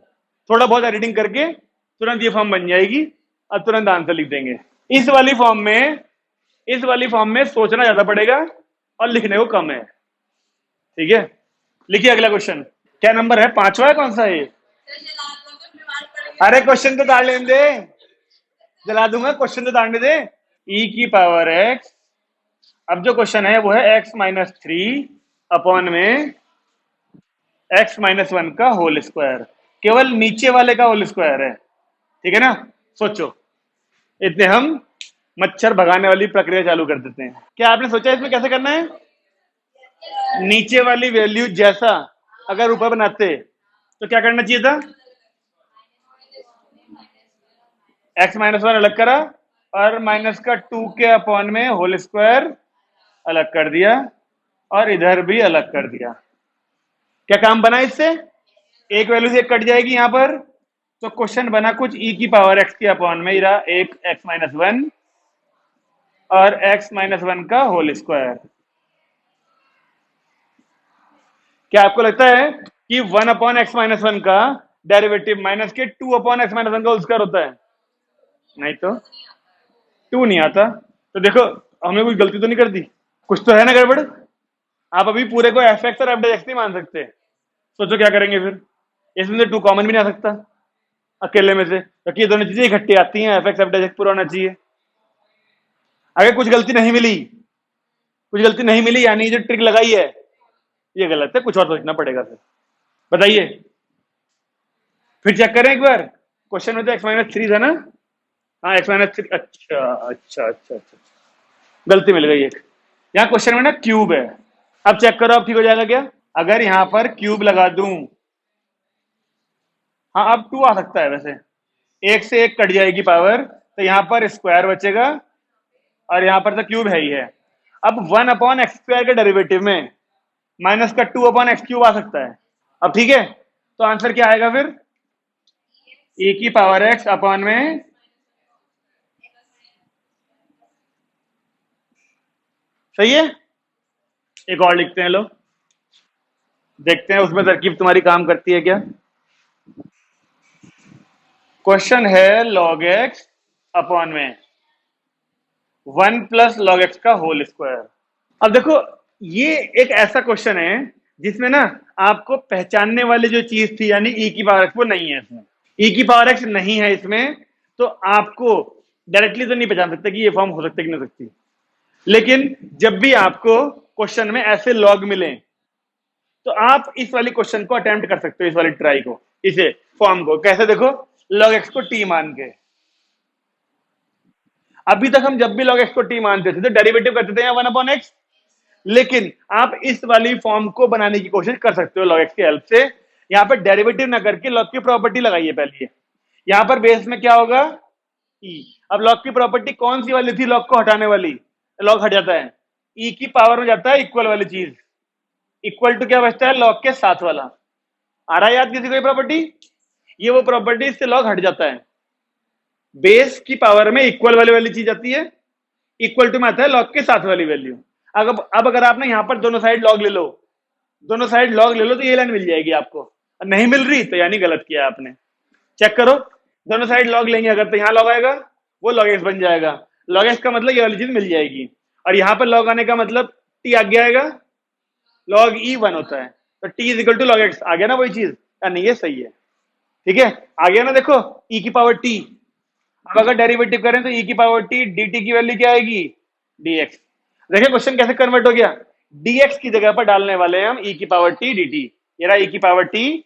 Speaker 1: थोड़ा बहुत एडिटिंग करके तुरंत ये फॉर्म बन जाएगी और तुरंत आंसर लिख देंगे। इस वाली फॉर्म में, इस वाली फॉर्म में सोचना ज्यादा पड़ेगा और लिखने को कम है, ठीक है। लिखिए अगला क्वेश्चन, क्या नंबर है, 5वां है, कौन सा है ये? अरे क्वेश्चन तो ताड़ लेने दे, जला दूंगा, क्वेश्चन तो ताड़ने दे। ई की पावर एक्स, अब जो क्वेश्चन है वो है x-3 अपॉन में x-1 का होल स्क्वायर, केवल नीचे वाले का होल स्क्वायर है, ठीक है ना। सोचो, इतने हम मच्छर भगाने वाली प्रक्रिया चालू कर देते हैं। क्या आपने सोचा इसमें कैसे करना है, नीचे वाली वैल्यू जैसा अगर ऊपर बनाते तो क्या करना चाहिए था, x-1 अलग करा और माइनस का 2 के अपॉन में होल स्क्वायर अलग कर दिया और इधर भी अलग कर दिया। क्या काम बना इससे, एक वैल्यू से कट जाएगी यहां पर, तो क्वेश्चन बना कुछ ई की पावर एक्स के अपॉन में एक x-1 और x-1 का होल स्क्वायर। क्या आपको लगता है कि 1/x-1 का डेरिवेटिव माइनस के 2/x-1 का होल स्क्वायर होता है? नहीं तो 2 नहीं आता। तो देखो हमने कोई गलती तो नहीं कर दी, कुछ तो है ना गड़बड़। आप अभी पूरे को एफ एक्स और एफ डैश एक्स नहीं मान सकते। सोचो क्या करेंगे फिर, इसमें से 2 कॉमन भी नहीं आ सकता अकेले में से, क्योंकि ये दोनों चीजें इकट्ठी आती हैं, F x F dash x पूरा होना चाहिए। अगर कुछ गलती नहीं मिली, कुछ गलती नहीं मिली यानी जो ट्रिक लगाई है ये गलत है, कुछ और सोचना पड़ेगा फिर। बताइए, फिर चेक करें एक बार, क्वेश्चन में तो x-3 था ना, हाँ x-3, अच्छा, गलती मिल गई एक, यहाँ क्वेश्चन में ना क्यूब है। अब चेक करो अब ठीक हो जाएगा क्या, अगर यहां पर क्यूब लगा दूं, हाँ अब 2 आ सकता है वैसे, एक से एक कट जाएगी पावर, तो यहां पर स्क्वायर बचेगा और यहां पर तो क्यूब है ही है। अब 1/x² के डेरिवेटिव में माइनस का 2/x³ आ सकता है। अब ठीक है, तो आंसर क्या आएगा फिर, e की पावर x अपॉन में सही है। एक और लिखते हैं, लो देखते हैं उसमें तरकीब तुम्हारी काम करती है क्या। क्वेश्चन है log x अपॉन में 1 प्लस log x का होल स्क्वायर। अब देखो ये एक ऐसा क्वेश्चन है जिसमें ना आपको पहचानने वाली जो चीज थी यानी e की पावर x वो नहीं है इसमें, e की पावर x नहीं है इसमें, तो आपको डायरेक्टली तो नहीं पहचान सकते कि ये फॉर्म हो सकती है कि नहीं हो सकती। लेकिन जब भी आपको क्वेश्चन में ऐसे लॉग मिले तो आप इस वाली क्वेश्चन को अटेम्प्ट कर सकते हो, इस वाली ट्राई को, इसे फॉर्म को कैसे, देखो log x को t मान के। अभी तक हम जब भी log x को t मानते थे तो डेरिवेटिव करते थे 1/x, लेकिन आप इस वाली फॉर्म को बनाने की कोशिश कर सकते हो log x की हेल्प से। यहां पर डेरिवेटिव ना करके log की प्रॉपर्टी लगाइए पहले, यहां पर बेस में क्या होगा e। अब log की प्रॉपर्टी कौन सी वाली थी, log को हटाने वाली, log हट जाता है, e की पावर में जाता है इक्वल वाली चीज, इक्वल टू क्या बचता है, log के साथ वाला। आ रहा है याद किसी को प्रॉपर्टी, ये वो प्रॉपर्टी, इससे log हट जाता है, बेस की पावर में इक्वल वाली चीज आती है इक्वल टू में आता है लॉग के साथ वाली वैल्यू। अब अगर आप ना यहाँ पर दोनों साइड लॉग ले लो, दोनों साइड लॉग ले लो तो ये लाइन मिल जाएगी आपको, और नहीं मिल रही तो यानी गलत किया आपने। चेक करो, दोनों साइड लॉग लेंगे अगर तो यहाँ लॉग आएगा, वो लॉग एक्स बन जाएगा। लॉग एक्स का मतलब ये वाली चीज मिल जाएगी, और यहाँ पर लॉग आने का मतलब टी आगे आएगा, लॉग ई 1 होता है, तो T is equal to log X. आ गया ना वही चीज, या नहीं? ये सही है, ठीक है। आ गया ना, देखो ई की पावर टी। अब अगर डेरिवेटिव करें तो ई की पावर टी डी टी की वैल्यू क्या आएगी? dx। देखिए क्वेश्चन कैसे कन्वर्ट हो गया, dx की जगह पर डालने वाले हैं हम ई की पावर टी dt। ये रहा ई की पावर टी,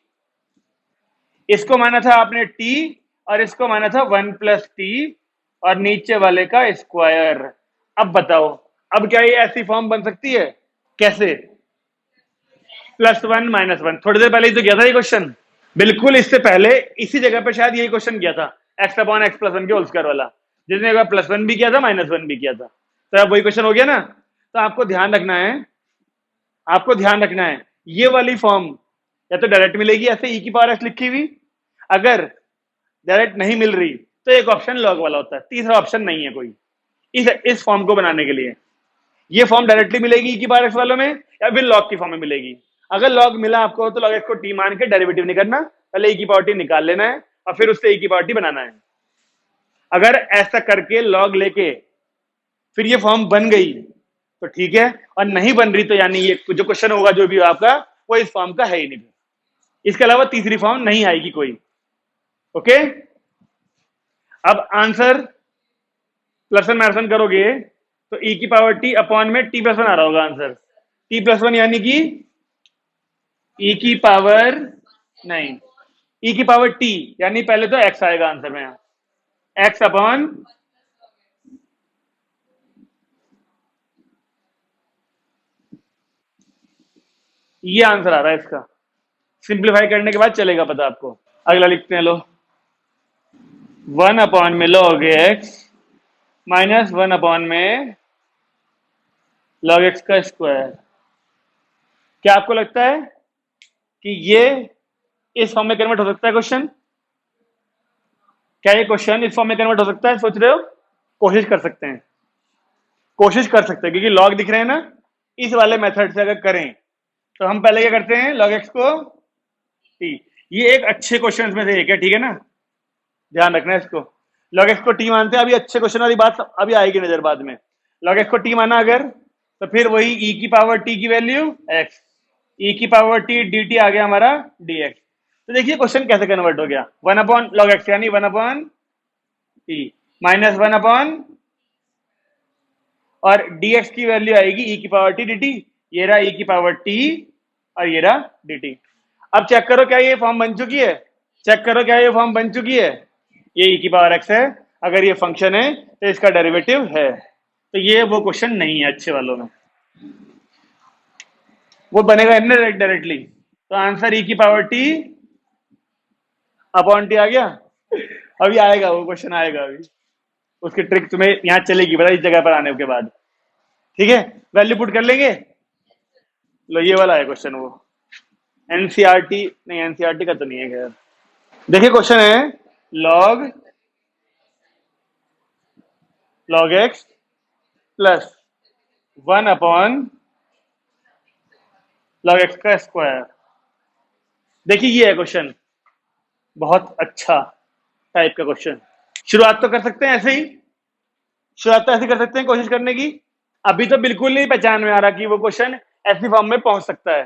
Speaker 1: इसको माना था आपने t, और इसको माना था 1 प्लस टी, और नीचे वाले का स्क्वायर। अब बताओ, अब क्या ये ऐसी फॉर्म बन सकती है? कैसे? +1 -1, थोड़ी देर पहले ही तो किया था ये क्वेश्चन, बिल्कुल इससे पहले इसी जगह पे शायद यही क्वेश्चन किया था, x अपॉन x प्लस 1 के होल स्क्वायर वाला, जिसने एक बार +1 भी किया था -1 भी किया था। तो अब वही क्वेश्चन हो गया ना। तो आपको ध्यान रखना है, आपको ध्यान रखना है, ये वाली फॉर्म या तो डायरेक्ट मिलेगी ऐसे ई की पावर एक्स लिखी हुई, अगर डायरेक्ट नहीं मिल रही तो एक ऑप्शन लॉग वाला होता है, तीसरा ऑप्शन नहीं है कोई इस फॉर्म को बनाने के लिए। ये फॉर्म डायरेक्टली मिलेगी ई की पावर एक्स वालों में, या फिर लॉग की फॉर्म में मिलेगी। अगर लॉग मिला आपको तो लॉग एक्स को टी मान के डेरिवेटिव नहीं करना, पहले ई की पावर टी निकाल लेना है और फिर उससे ई की पावर टी बनाना है। अगर ऐसा करके लॉग लेके फिर ये फॉर्म बन गई तो ठीक है, और नहीं बन रही तो यानी ये जो क्वेश्चन होगा जो भी आपका, वो इस फॉर्म का है ही नहीं। इसके अलावा तीसरी फॉर्म नहीं आएगी कोई। ओके, अब answer plus one minus one करोगे तो ई की पावर टी अपॉन में टी प्लस वन आ रहा होगा आंसर। टी प्लस वन यानी कि ई की पावर, नहीं, ई की पावर टी, यानी पहले तो एक्स आएगा आंसर में, एक्स अपॉन ये आंसर आ रहा है इसका। सिंप्लीफाई करने के बाद चलेगा पता आपको। अगला लिखते हैं, लो 1 अपॉन में लॉग एक्स माइनस 1 अपॉन में लॉग एक्स का स्क्वायर। क्या आपको लगता है कि ये इस फॉर्म में कन्वर्ट हो सकता है क्वेश्चन? क्या ये क्वेश्चन इस फॉर्म में कन्वर्ट हो सकता है, सोच रहे हो? कोशिश कर सकते हैं, कोशिश कर सकते हैं, क्योंकि लॉग दिख रहे हैं ना, इस वाले मेथड से अगर करें तो हम पहले क्या करते हैं, लॉग एक्स को टी, ये एक अच्छे क्वेश्चन में से एक है, ठीक है ना, ध्यान रखना है इसको। लॉग एक्स को टी मानते हैं, अभी अच्छे क्वेश्चन वाली बात अभी आएगी नजर बाद में। लॉग एक्स को टी माना अगर, तो फिर वही ई की पावर टी की वैल्यू एक्स, ई की पावर टी डी टी आ गया हमारा डी एक्स। तो देखिए क्वेश्चन कैसे कन्वर्ट हो गया, 1 अपॉन लॉग एक्स यानी 1 अपॉन टी माइनस 1 अपॉन, और dx की वैल्यू आएगी ई की पावर टी dt। ये रहा ई की पावर टी और ये रहा dt। अब चेक करो क्या ये फॉर्म बन चुकी है, चेक करो क्या ये फॉर्म बन चुकी है। ये ई की पावर x है, अगर ये फंक्शन है तो इसका डेरिवेटिव है, तो ये वो क्वेश्चन नहीं है अच्छे वालों में, वो बनेगा इनडायरेक्ट डायरेक्टली। तो आंसर ई की पावर टी अपॉन टी आ गया। अभी आएगा वो क्वेश्चन, आएगा अभी, उसकी ट्रिक तुम्हें यहाँ चलेगी बता, इस जगह पर आने के बाद, ठीक है। वैल्यू पुट कर लेंगे, लो ये वाला है क्वेश्चन, वो एनसीईआरटी नहीं, एनसीईआरटी का तो नहीं है खैर। देखिए क्वेश्चन है log x plus 1 upon log x का स्क्वायर। देखिए ये है क्वेश्चन, बहुत अच्छा टाइप का क्वेश्चन। शुरुआत तो कर सकते हैं ऐसे ही, शुरुआत तो ऐसे कर सकते हैं कोशिश करने की। अभी तो बिल्कुल नहीं पहचान में आ रहा कि वो क्वेश्चन ऐसी फॉर्म में पहुंच सकता है।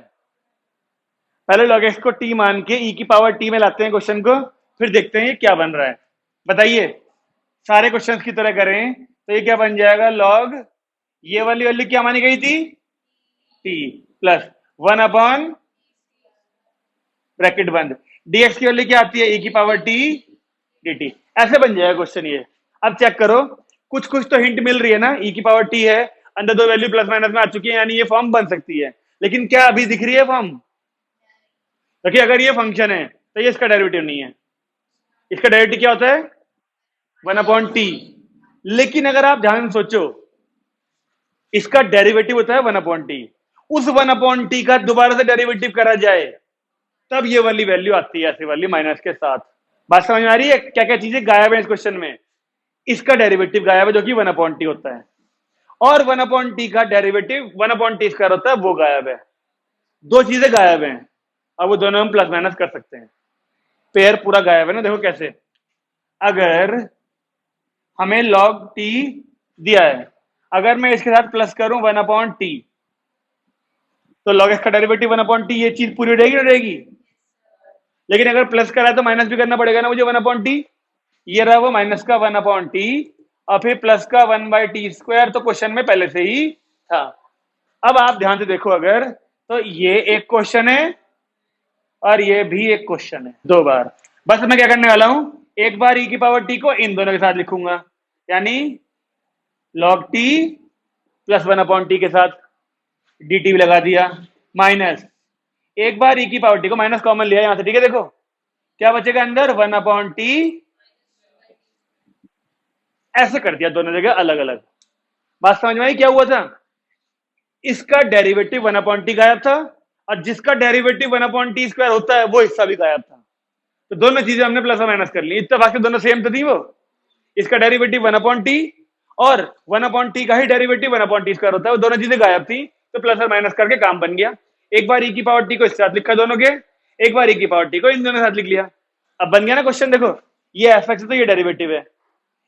Speaker 1: पहले log x को t मान के e की पावर t में लाते हैं क्वेश्चन को, फिर देखते हैं ये क्या बन रहा है। बताइए, सारे क्वेश्चंस की तरह करें तो ये क्या बन जाएगा, log ये वाली वैल्यू क्या मानी गई थी, t प्लस 1 अपॉन ब्रैकेट बंद, dx की वैल्यू क्या आती है, e की पावर t dt। ऐसे बन जाएगा क्वेश्चन ये। अब चेक करो, कुछ कुछ तो हिंट मिल रही है ना, e की पावर t है, अंदर दो वैल्यू प्लस माइनस में आ चुकी है, यानी ये फॉर्म बन सकती है। लेकिन क्या अभी दिख रही है फॉर्म? देखिए अगर ये फंक्शन है तो ये इसका डेरिवेटिव नहीं है, इसका डेरिवेटिव क्या होता है 1 अपॉन टी। लेकिन अगर आप ध्यान से सोचो, इसका डेरिवेटिव होता है 1 अपॉन टी, उस 1 अपॉन टी का दोबारा से डेरिवेटिव करा जाए तब ये वाली वैल्यू आती है, ऐसी वाली माइनस के साथ। बात समझ में आ रही है? क्या क्या चीजें गायब है इस क्वेश्चन में? इसका डेरिवेटिव गायब है जो कि 1 अपॉन टी होता है। और 1/t का डेरिवेटिव 1/t स्क्वायर होता है, वो गायब है। दो चीजें गायब हैं। अब वो दोनों हम प्लस माइनस कर सकते हैं। पेयर पूरा गायब है ना, देखो कैसे। अगर हमें log t दिया है, अगर मैं इसके साथ प्लस करूं 1/t, तो log x का डेरिवेटिव 1/t, ये चीज पूरी रहेगी ना रहेगी। लेकिन अगर प्लस करा है तो माइनस भी करना पड़ेगा ना मुझे 1/t। ये रहा वो माइनस का 1/t और फिर प्लस का 1/t स्क्वायर, तो क्वेश्चन में पहले से ही था। अब आप ध्यान से देखो, अगर तो ये एक क्वेश्चन है और ये भी एक क्वेश्चन है, दो बार। बस मैं क्या करने वाला हूं, एक बार e की पावर t को इन दोनों के साथ लिखूंगा, यानी log t प्लस 1/t के साथ dt भी लगा दिया, माइनस एक बार e की पावर t को माइनस कॉमन लिया यहां से, ठीक है। देखो क्या बचेगा अंदर, 1/t, ऐसे कर दिया दोनों जगह अलग अलग। बात समझ में आई क्या हुआ था। इसका डेरिवेटिव 1/t गायब था और जिसका डेरिवेटिव 1/t स्क्वायर होता है वो हिस्सा भी गायब था। तो दोनों चीजें हमने प्लस और माइनस कर ली, इत्तेफाक से दोनों सेम तो थी वो। इसका डेरिवेटिव 1/t और 1/t का ही डेरिवेटिव 1/t स्क्वायर होता है, वो दोनों चीजें गायब थी, तो प्लस और माइनस करके काम बन गया। एक बार e की पावर t को इस साथ लिखा दोनों के, एक बार e की पावर t को इन दोनों के साथ लिख लिया। अब बन गया ना क्वेश्चन। देखो ये fx है तो ये डेरिवेटिव है,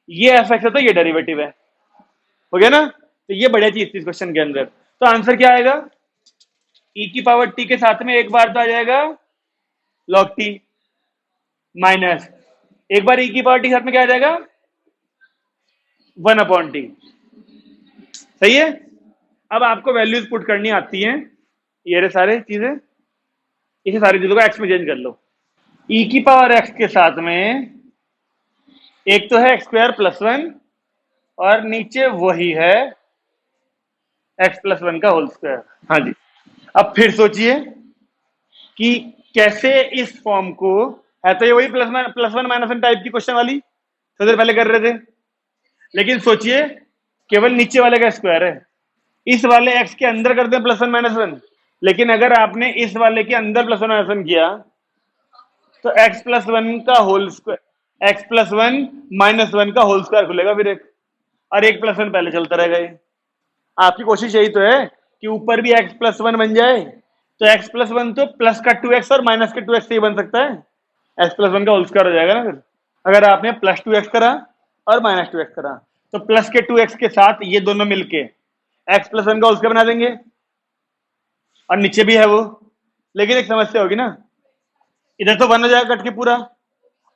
Speaker 1: ये fx है तो ये डेरिवेटिव है, हो गया ना। तो ये बढ़िया चीज थी इस क्वेश्चन के अंदर। तो आंसर क्या आएगा, e की पावर t के साथ में एक बार तो आ जाएगा log t, माइनस एक बार e की पावर t के साथ में क्या आ जाएगा 1/t। सही है। अब आपको वैल्यूज पुट करनी आती हैं, ये रहे सारे चीजें, इसे सारी चीजों को एक्स में चेंज कर लो। e की पावर x के साथ में एक तो है x² + 1 और नीचे वही है x+1 का होल स्क्वायर। हाँ जी। अब फिर सोचिए कि कैसे इस फॉर्म को, है तो ये वही +1 - 1 टाइप की क्वेश्चन वाली थोड़ी देर पहले कर रहे थे, लेकिन सोचिए केवल नीचे वाले का स्क्वायर है, इस वाले x के अंदर करते हैं +1 - 1। लेकिन अगर आपने इस वाले के अंदर +1 - 1 किया तो x+1 का होल स्क्वायर, x+1 - 1 का होल स्क्वायर खुलेगा फिर एक, और 1+1 पहले चलता रहेगा। ये आपकी कोशिश यही तो है कि ऊपर भी x+1 बन जाए। तो x+1 तो प्लस का 2x और माइनस के 2x से ही बन सकता है, x+1 का होल स्क्वायर हो जाएगा ना फिर। अगर आपने +2x करा और -2x करा तो प्लस के 2x के साथ ये दोनों मिलके x+1 का होल स्क्वायर बना देंगे, और नीचे भी है वो। लेकिन एक समस्या होगी ना, इधर तो 1 हो जाएगा कट के पूरा,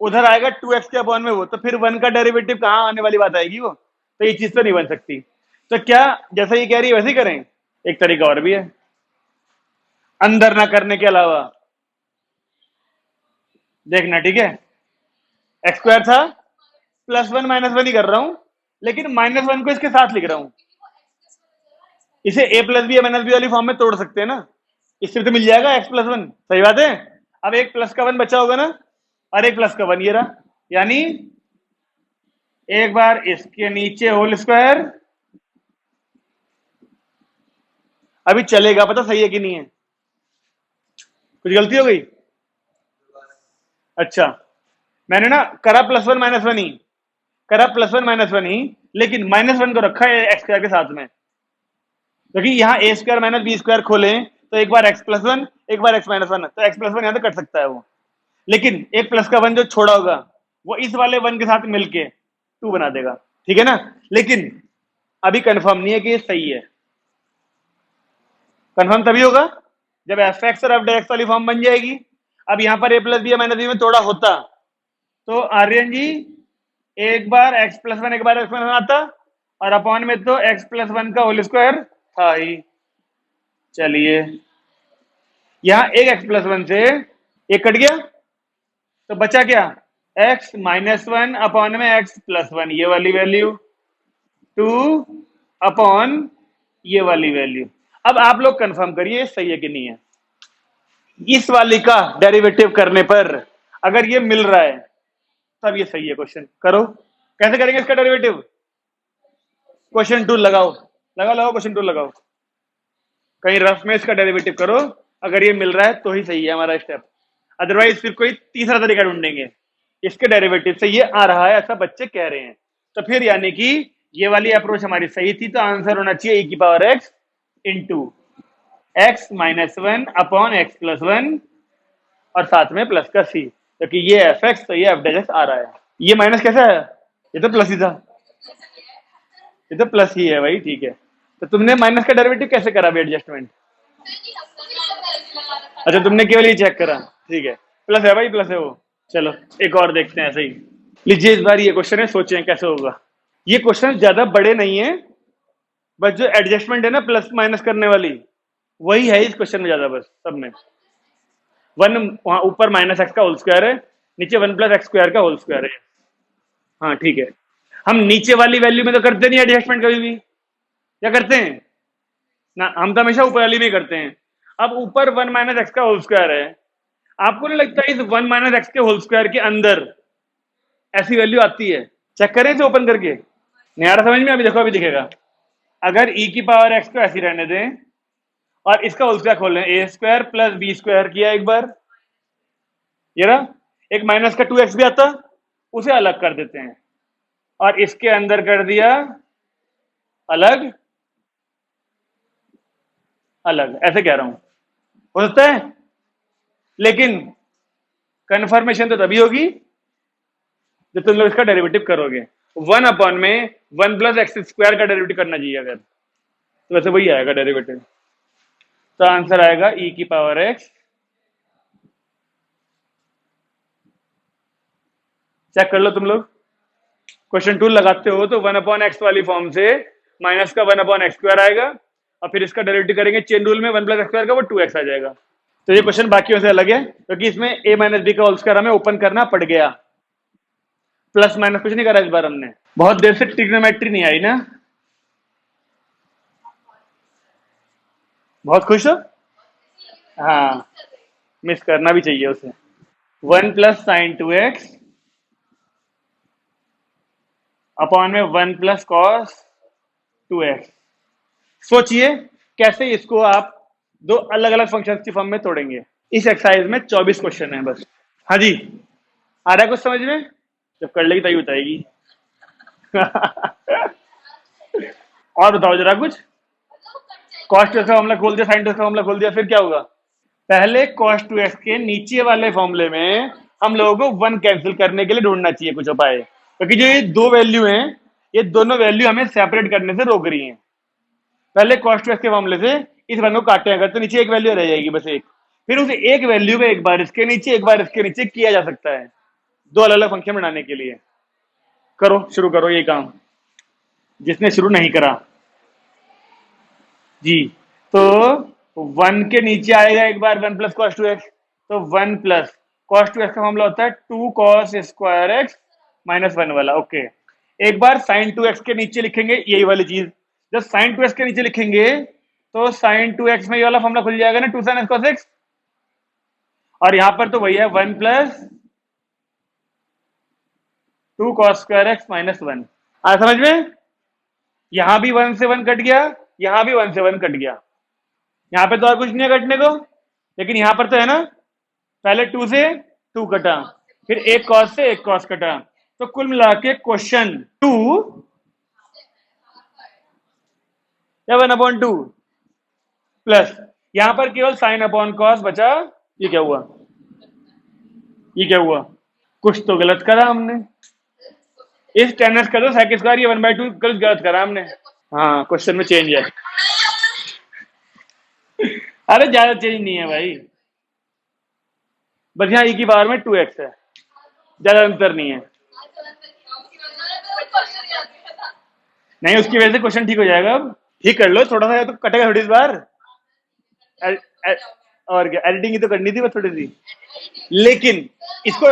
Speaker 1: उधर आएगा 2x के अपॉन में वो, तो फिर 1 का डेरिवेटिव कहाँ आने वाली बात आएगी वो, तो ये चीज तो नहीं बन सकती। तो क्या जैसा ये कह रही है वैसे ही करें। एक तरीका और भी है अंदर ना करने के अलावा, देखना ठीक है। x² था, +1 - 1 ही कर रहा हूं, लेकिन -1 को इसके साथ लिख रहा हूं। इसे a+b - b वाली फॉर्म में तोड़ सकते हैं ना, इससे तो मिल जाएगा x+1। सही बात है। अब एक प्लस का 1 बचा होगा ना, और एक प्लस का 1 ये रहा, यानी एक बार इसके नीचे होल स्क्वायर। अभी चलेगा, पता सही है कि नहीं है, कुछ गलती हो गई। अच्छा, मैंने ना करा +1 - 1 ही, करा +1 - 1 ही, लेकिन -1 को रखा है x² के साथ में, क्योंकि यहाँ a² - b² खोलें तो एक बार x+1 एक बार x - 1, तो x+1 यहां तो कट सकता है वो, लेकिन एक प्लस का 1 जो छोड़ा होगा वो इस वाले 1 के साथ मिलके 2 बना देगा, ठीक है ना। लेकिन अभी कंफर्म नहीं है कि ये सही है। कंफर्म तभी होगा जब fx और f वाली फॉर्म बन जाएगी। अब यहां पर a+b - b में तोड़ा होता तो आर्यन जी एक बार x+1 एक बार x+1 आता, और अपॉन में तो x+1 का होल स्क्वायर था ही। चलिए यहां एक x+1 से एक कट गया, तो बचा क्या, x-1 अपॉन में x+1, ये वाली वैल्यू 2 अपॉन ये वाली वैल्यू। अब आप लोग कंफर्म करिए सही है कि नहीं है। इस वाली का डेरिवेटिव करने पर अगर ये मिल रहा है तब ये सही है। क्वेश्चन करो, कैसे करेंगे इसका डेरिवेटिव। क्वेश्चन टूल लगाओ, लगाओ क्वेश्चन टूल लगाओ, कहीं रफ में इसका डेरिवेटिव करो, अगर ये मिल रहा है तो ही सही है हमारा स्टेप, अदरवाइज फिर कोई तीसरा तरीका ढूंढेंगे। इसके डेरिवेटिव से ये आ रहा है ऐसा बच्चे कह रहे हैं, तो फिर यानी कि ये वाली अप्रोच हमारी सही थी, तो आंसर होना चाहिए e की power x into x minus one upon x plus one और साथ में प्लस का c, क्योंकि ये एफ एक्स तो ये एफ डैश एक्स आ रहा है। ये माइनस कैसा है? ये तो प्लस ही था, ये तो प्लस ही है भाई, ठीक है। तो तुमने माइनस का डेरिवेटिव कैसे करा भाई एडजस्टमेंट? अच्छा तुमने केवल ये चेक करा, ठीक है। प्लस है भाई, प्लस है वो। चलो एक और देखते हैं ऐसे ही। लीजिए इस बार ये क्वेश्चन है, सोचें कैसे होगा। ये क्वेश्चन ज्यादा बड़े नहीं है, बस जो एडजस्टमेंट है ना प्लस माइनस करने वाली, वही है इस क्वेश्चन में ज्यादा, बस सब में। वन वहां ऊपर माइनस एक्स का होल स्क्वायर है, नीचे वन प्लस एक्स स्क्वायर का होल स्क्वायर है। हाँ ठीक है। हम नीचे वाली वैल्यू में तो करते नहीं एडजस्टमेंट कभी भी, क्या करते हैं ना, हम तो हमेशा ऊपर वाली में ही करते हैं। अब ऊपर वन माइनस एक्स का होल स्क्वायर है, आपको नहीं लगता इस वन माइनस एक्स के होल स्क्वायर के अंदर ऐसी वैल्यू आती है? चेक करें इसे ओपन करके। नहीं आ रहा समझ में? अभी देखो, अभी दिखेगा। अगर e की पावर x को ऐसी रहने दें और इसका होल स्क्वायर खोल लें, ए स्क्वायर प्लस बी स्क्वायर किया एक बार, ये रहा। एक माइनस का 2x भी आता, उसे अलग कर देते हैं और इसके अंदर कर दिया अलग अलग, ऐसे कह रहा हूं, हो सकता है। लेकिन कन्फर्मेशन तो तभी होगी जब तुम लोग इसका डेरिवेटिव करोगे। वन अपॉन में वन प्लस एक्स स्क्वायर का डेरिवेटिव करना चाहिए अगर, तो वैसे वही आएगा डेरिवेटिव। तो आंसर आएगा e की पावर x। चेक कर लो तुम लोग, क्वेश्चन टूल लगाते हो तो वन अपॉन एक्स वाली फॉर्म से माइनस का वन अपॉन एक्स स्क्वायर आएगा और फिर इसका डेरिवेटिव करेंगे चेन रूल में, वन प्लस एक्स स्क्वायर का वो 2x आ जाएगा। तो ये क्वेश्चन बाकियों से अलग है क्योंकि इसमें a माइनस बी का होल स्क्वायर हमें ओपन करना पड़ गया, प्लस माइनस कुछ नहीं करा इस बार हमने। बहुत देर से ट्रिग्नोमेट्री नहीं आई ना, बहुत खुश हो? हाँ, मिस करना भी चाहिए उसे। One plus sign 2x upon में वन प्लस कॉस 2x। सोचिए कैसे इसको आप दो अलग अलग फंक्शंस की फॉर्म में तोड़ेंगे। इस एक्सरसाइज में 24 क्वेश्चन है बस। हाँ जी, आ रहा है कुछ समझ में? जब कर लेगी तभी बताएगी। और बताओ जरा कुछ। कॉस 2x का मामला खोल दिया, साइन 2x का मामला खोल दिया, फिर क्या होगा? पहले कॉस 2x के नीचे वाले फॉर्मूले में हम लोगों को वन कैंसिल करने के लिए ढूंढना चाहिए कुछ उपाय, क्योंकि जो ये दो वैल्यू हैं, ये दोनों वैल्यू हमें सेपरेट करने से रोक रही हैं। पहले कॉस 2x के मामले से इस वन को काटे अगर, तो नीचे एक वैल्यू रह जाएगी बस एक, फिर उसे एक वैल्यू में एक बार इसके नीचे एक बार इसके नीचे किया जा सकता है दो अलग अलग फंक्शन बनाने के लिए। करो, शुरू करो ये काम, जिसने शुरू नहीं करा जी। तो वन के नीचे आएगा एक बार वन प्लस कॉस 2x, तो वन प्लस कॉस 2x का मामला होता है two cos square x minus one वाला। ओके, एक बार साइन 2x के नीचे लिखेंगे यही वाली चीज। जब साइन 2x के नीचे लिखेंगे तो साइन 2x में ये वाला फॉर्मूला खुल जाएगा ना, two sine X cos X, और यहां पर तो वही है one plus two cos square x minus one. आ समझ में? यहां भी वन से वन कट गया, यहां भी वन से वन कट गया, यहां पे तो और कुछ नहीं है कटने को, लेकिन यहां पर तो है ना, पहले टू से टू कटा, फिर एक कॉस से एक कॉस कटा, तो कुल मिला के क्वेश्चन टू या वन अपॉन टू प्लस यहां पर केवल साइन अपॉन कॉस बचा। ये क्या हुआ? ये क्या हुआ? कुछ तो गलत करा हमने। इस टेन का तो सेकंड स्क्वायर ये वन बाई टू गलत करा हमने। हाँ, क्वेश्चन में चेंज है। अरे ज्यादा चेंज नहीं है भाई, बस यहाँ ई की पावर में 2x है, ज्यादा अंतर नहीं है। नहीं, उसकी वजह से क्वेश्चन ठीक हो जाएगा। अब ठीक कर लो थोड़ा सा, तो कटेगा थोड़ी इस बार। एल, एल, और क्या, एडिटिंग ही तो करनी थी बस थोड़ी सी, लेकिन इसको,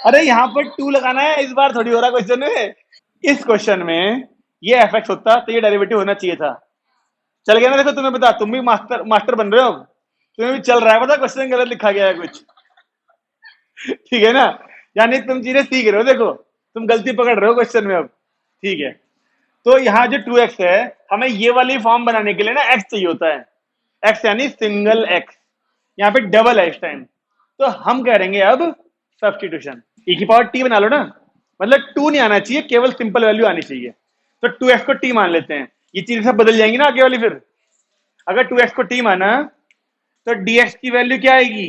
Speaker 1: अरे यहाँ पर टू लगाना है, इस बार थोड़ी हो रहा क्वेश्चन में। इस क्वेश्चन में ये एफ एक्स होता तो ये डेरिवेटिव होना चाहिए था। चल गया ना? देखो तुम्हें पता, तुम भी मास्टर मास्टर बन रहे हो अब, तुम्हें भी चल रहा है पता क्वेश्चन गलत लिखा गया है कुछ। ठीक है ना? यानी तुम चीजें सीख रहे हो, देखो तुम गलती पकड़ रहे हो क्वेश्चन में अब। ठीक है, तो यहाँ जो 2x है, हमें ये वाली फॉर्म बनाने के लिए ना x चाहिए होता है, x यानी सिंगल x, यहाँ पे डबल है इस टाइम। तो हम करेंगे अब सब्सटीट्यूशन, e की पावर t बना लो ना, मतलब 2 नहीं आना चाहिए, केवल सिंपल वैल्यू आनी चाहिए। तो 2x को t मान लेते हैं, ये चीजें सब बदल जाएंगी ना आगे वाली। फिर अगर 2x को t माना तो dx की वैल्यू क्या आएगी?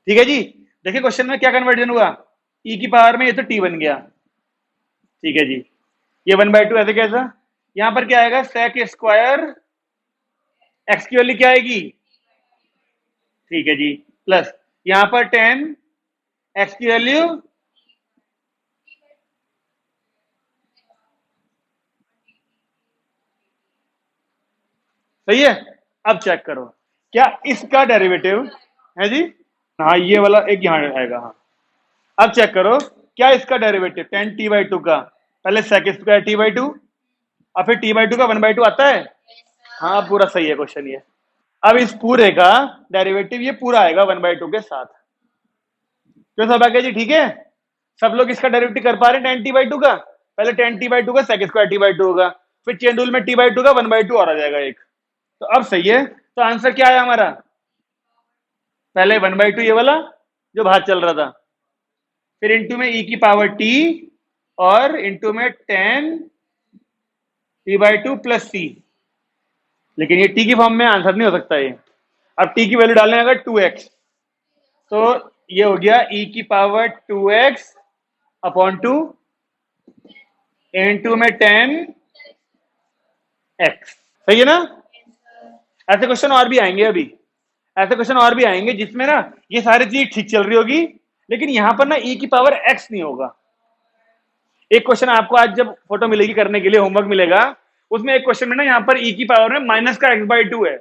Speaker 1: ठीक है जी। देखिए क्वेश्चन में क्या कन्वर्जन हुआ, e की पावर में ये तो t बन गया। ठीक है जी, ये 1/2 ऐसे कैसा, यहां पर क्या आएगा sec स्क्वायर, x की वैल्यू क्या आएगी? ठीक है जी, प्लस यहां पर 10 x की वैल्यू, सही है। अब चेक करो क्या इसका डेरिवेटिव है जी। हाँ ये वाला एक यहां आएगा, हाँ। अब चेक करो क्या इसका डेरिवेटिव 10t/2 का, पहले sec स्क्वायर t/2 और फिर t/2 का 1/2 आता है। हाँ पूरा सही है क्वेश्चन ये। अब इस पूरे का डेरिवेटिव ये पूरा आएगा 1/2 के साथ। क्यों सब आगे जी, ठीक है। सब लोग इसका डेरिवेटिव कर पा रहे हैं 10t/2 का, पहले 10t/2 का sec स्क्वायर t/2 होगा, फिर चेन रूल में t/2 का 1/2 और आ जाएगा एक। तो अब सही है, तो आंसर क्या आया हमारा? पहले 1/2 ये वाला जो बाहर चल रहा था, फिर इंटू में e की पावर t, और इंटू में 10t/2 प्लस c। लेकिन ये t की फॉर्म में आंसर नहीं हो सकता ये। अब t की वैल्यू डालने अगर 2x, तो ये हो गया e की पावर 2x अपॉन 2 इंटू में 10x। सही है ना। ऐसे क्वेश्चन और भी आएंगे अभी, ऐसे क्वेश्चन और भी आएंगे जिसमें ना ये सारी चीज ठीक चल रही होगी, लेकिन यहां पर ना e की पावर x नहीं होगा। एक क्वेश्चन आपको आज जब फोटो मिलेगी करने के लिए, होमवर्क मिलेगा, उसमें एक क्वेश्चन में ना यहाँ पर e की पावर में माइनस का x/2 है,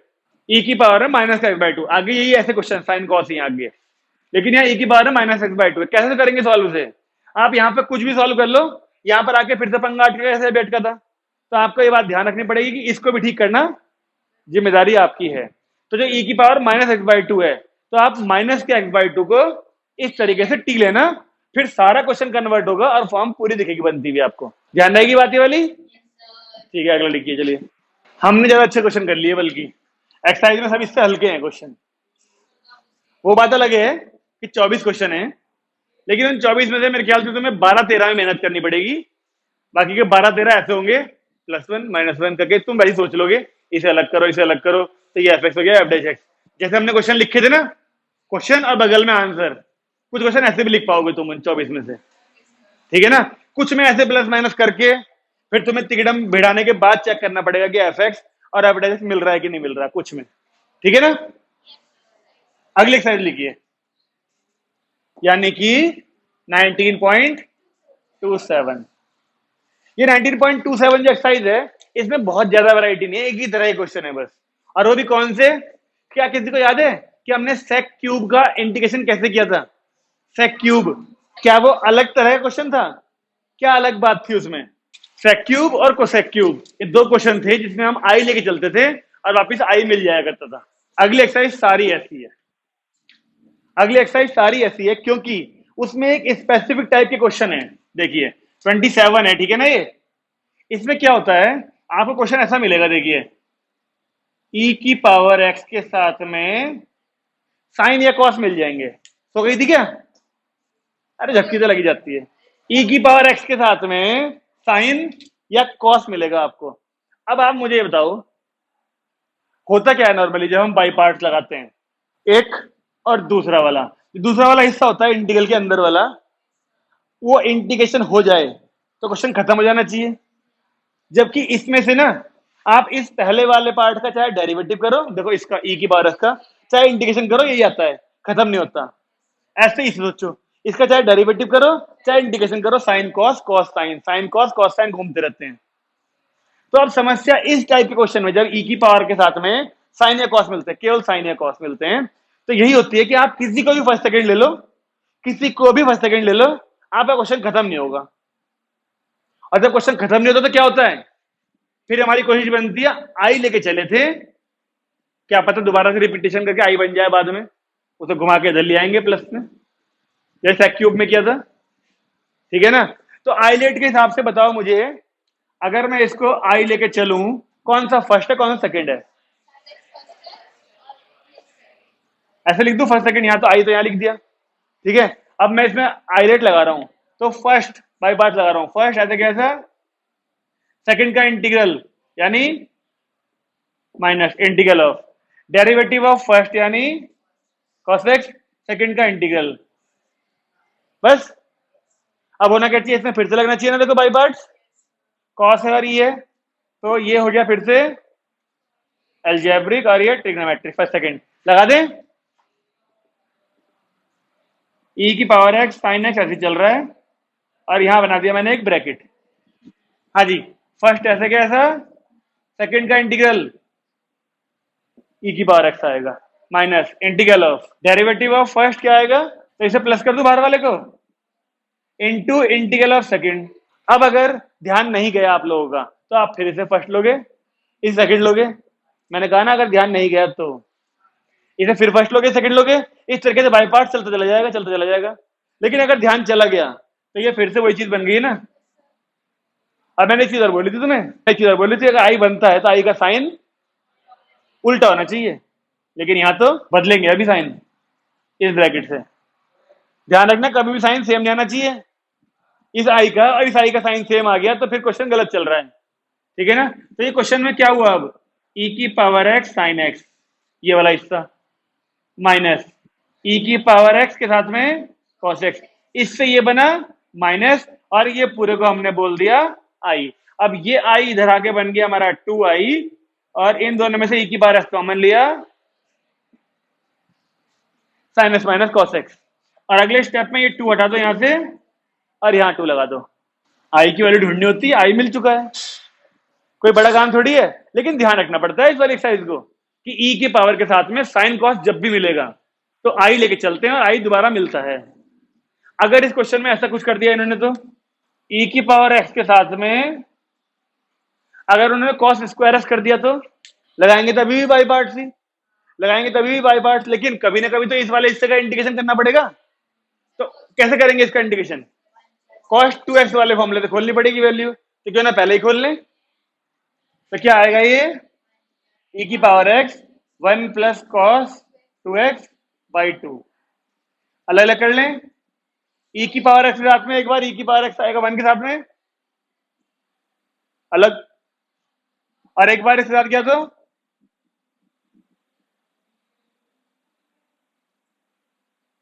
Speaker 1: e की पावर में माइनस का x/2 आगे, यही ऐसे क्वेश्चन साइन कॉस ही आगे। लेकिन यहाँ e की पावर में माइनस x/2 है, कैसे करेंगे सॉल्व उसे? आप यहाँ पे कुछ भी सॉल्व कर लो, यहाँ पर आके फिर से पंगा अटके ऐसे बैठ का था। तो आपको ये बात ध्यान रखनी पड़ेगी कि इसको भी ठीक करना जिम्मेदारी आपकी है। तो जो e की पावर माइनस x/2 है, तो आप माइनस के x/2 को इस तरीके से t लेना, फिर सारा क्वेश्चन कन्वर्ट होगा और फॉर्म पूरी दिखेगी बनती हुई आपको। ध्यान रहेगी बात ये वाली। ठीक है, अगला लिखिए। चलिए, हमने ज्यादा अच्छे क्वेश्चन कर लिए, बल्कि एक्सरसाइज में सब इससे हल्के हैं क्वेश्चन। वो बात अलग है कि 24 क्वेश्चन है, लेकिन उन 24 में से मेरे ख्याल से तुम्हें 12-13 में मेहनत करनी पड़ेगी। बाकी के 12-13 ऐसे होंगे +1 -1 करके तुम वही सोच लोगे, इसे अलग करो इसे अलग करो, तो ये एफ एक्स हो गया एफ डैश एक्स। जैसे हमने क्वेश्चन लिखे थे ना, क्वेश्चन और बगल में आंसर, कुछ क्वेश्चन ऐसे भी लिख पाओगे तुम उन 24 में से। ठीक है ना। कुछ में ऐसे प्लस माइनस करके फिर तुम्हें तिकड़म भिड़ाने के बाद चेक करना पड़ेगा कि एफ एक्स और एफ डैश एक्स मिल रहा है कि नहीं मिल रहा कुछ में। ठीक है ना। अगली एक्सरसाइज लिखिए, यानी कि 19.27। ये 19.27 जो एक्सरसाइज है, इसमें बहुत ज्यादा वैरायटी नहीं है, एक ही तरह के क्वेश्चन है बस। और वो भी कौन से, क्या किसी को याद है कि हमने सेक क्यूब का इंटीग्रेशन कैसे किया था? सेक क्यूब, क्या वो अलग तरह का क्वेश्चन था? क्या अलग बात थी उसमें? सेक क्यूब और कोसेक क्यूब, ये दो क्वेश्चन थे जिसमें हम आई लेके चलते थे और वापिस आई मिल जाया करता था। अगली एक्सरसाइज सारी ऐसी है, अगली एक्सरसाइज सारी ऐसी है क्योंकि उसमें एक स्पेसिफिक टाइप के क्वेश्चन है। देखिए 27 है, ठीक है ना। ये इसमें क्या होता है, आपको क्वेश्चन ऐसा मिलेगा, देखिए e की पावर x के साथ में साइन या कॉस मिल जाएंगे। तो गई थी क्या? अरे झपकी तो लगी जाती है। e की पावर x के साथ में साइन या कॉस मिलेगा आपको। अब आप मुझे बताओ, होता क्या है नॉर्मली जब हम बाई पार्ट्स लगाते हैं, एक और दूसरा वाला हिस्सा होता है इंटीग्रल के अंदर वाला, वो इंटीग्रेशन हो जाए तो क्वेश्चन खत्म हो जाना चाहिए। जबकि इसमें से ना आप इस पहले वाले पार्ट का चाहे डेरिवेटिव करो, देखो इसका e की पावर का, चाहे इंटीग्रेशन करो, यही आता है, खत्म नहीं होता। ऐसे ही सोचो, इसका चाहे डेरिवेटिव करो चाहे इंटीग्रेशन करो, sine cos cos sine, sine cos cos sine घूमते रहते हैं। तो अब समस्या इस टाइप के क्वेश्चन में जब e की पावर के साथ में साइन या कॉस मिलते हैं, केवल साइन या कॉस मिलते हैं, तो यही होती है कि आप किसी को भी फर्स्ट सेकंड ले लो, किसी को भी फर्स्ट सेकंड ले लो, आपका क्वेश्चन खत्म नहीं होगा। और जब क्वेश्चन खत्म नहीं होता तो क्या होता है, फिर हमारी कोशिश बनती है, आई लेके चले थे, क्या पता दोबारा से रिपीटेशन करके आई बन जाए बाद में, उसे घुमा के इधर ले आएंगे प्लस में, जैसे क्यूब में किया था। ठीक है ना। तो आई लेट के हिसाब से बताओ मुझे, अगर मैं इसको आई लेके चलूं, कौन सा फर्स्ट है कौन सा सेकंड है? ऐसे लिख दूं फर्स्ट सेकंड, यहां तो आई तो यहां लिख दिया। ठीक है। अब मैं इसमें आई रेट लगा रहा हूं, तो फर्स्ट बाई पार्ट लगा रहा हूं। फर्स्ट ऐसे कैसा, सेकंड का इंटीग्रल यानी minus integral of derivative of first यानी cos x, सेकंड का इंटीग्रल। बस अब होना क्या चाहिए, इसमें फिर से लगना चाहिए ना, देखो बाई पार्ट्स, कॉस है और ये है, तो ये हो गया फिर से एल्जेब्रिक और ये ट्रिग्नोमेट्रिक। फर्स्ट सेकंड लगा दें, e की पावर x साइन x ऐसे चल रहा है और यहां बना दिया मैंने एक ब्रैकेट। हाँ जी, फर्स्ट ऐसे कैसा, सेकंड का इंटीग्रल e की पावर x आएगा minus integral of derivative of first क्या आएगा, तो इसे प्लस कर दूं बाहर वाले को, इनटू इंटीग्रल ऑफ सेकंड। अब अगर ध्यान नहीं गया आप लोगों का तो आप फिर इसे फर्स्ट लोगे, इस सेकंड लोगे। मैंने कहा ना अगर ध्यान नहीं गया तो इसे फिर फर्स्ट लोगे, सेकंड लोगे, इस तरीके से बाई पार्ट चलता चला जाएगा, चलता चला जाएगा। लेकिन अगर ध्यान चला गया तो ये फिर से वही चीज बन गई ना। अब मैंने एक चीज और बोली थी तुम्हें, एक चीज और बोली थी, अगर आई बनता है तो आई का साइन उल्टा होना चाहिए, लेकिन यहां तो बदलेंगे अभी साइन इस ब्रैकेट से। ध्यान रखना कभी भी साइन सेम नहीं आना चाहिए। इस आई का और इस आई का साइन सेम आ गया तो फिर क्वेश्चन गलत चल रहा है, ठीक है ना। तो ये क्वेश्चन में क्या हुआ, अब e की पावर x साइन x, ये वाला हिस्सा, माइनस e की पावर x के साथ में cos x, इससे ये बना माइनस, और ये पूरे को हमने बोल दिया i। अब ये i इधर आके बन गया हमारा 2i, और इन दोनों में से e की पावर x कॉमन लिया, साइन x माइनस cos x। और अगले स्टेप में ये 2 हटा दो यहां से और यहां 2 लगा दो। आई की वैल्यू ढूंढनी होती है, आई मिल चुका है, कोई बड़ा काम थोड़ी है। लेकिन ध्यान रखना पड़ता है इस वाली एक्सरसाइज को कि ई के पावर के साथ में साइन कॉस जब भी मिलेगा तो आई लेके चलते हैं और आई दोबारा मिलता है। अगर इस क्वेश्चन में ऐसा कुछ कर दिया इन्होंने तो ई की पावर एक्स के साथ में अगर उन्होंने कॉस स्क्वायर एक्स कर दिया तो लगाएंगे तभी भी बाई पार्ट्स ही, लगाएंगे तभी भी बाई पार्ट्स। लेकिन कभी ना कभी तो इस वाले हिस्से का इंटीग्रेशन करना पड़ेगा, तो कैसे करेंगे इसका इंटीग्रेशन, कॉस 2x वाले फॉर्मूले से खोलनी पड़ेगी वैल्यू, तो क्यों ना पहले ही खोल लें। तो क्या आएगा ये e की power x 1 plus cos 2x by 2, अलग अलग कर लें। e की पावर x के साथ में एक बार e की पावर x आएगा 1 के साथ में अलग, और एक बार इसके साथ क्या, तो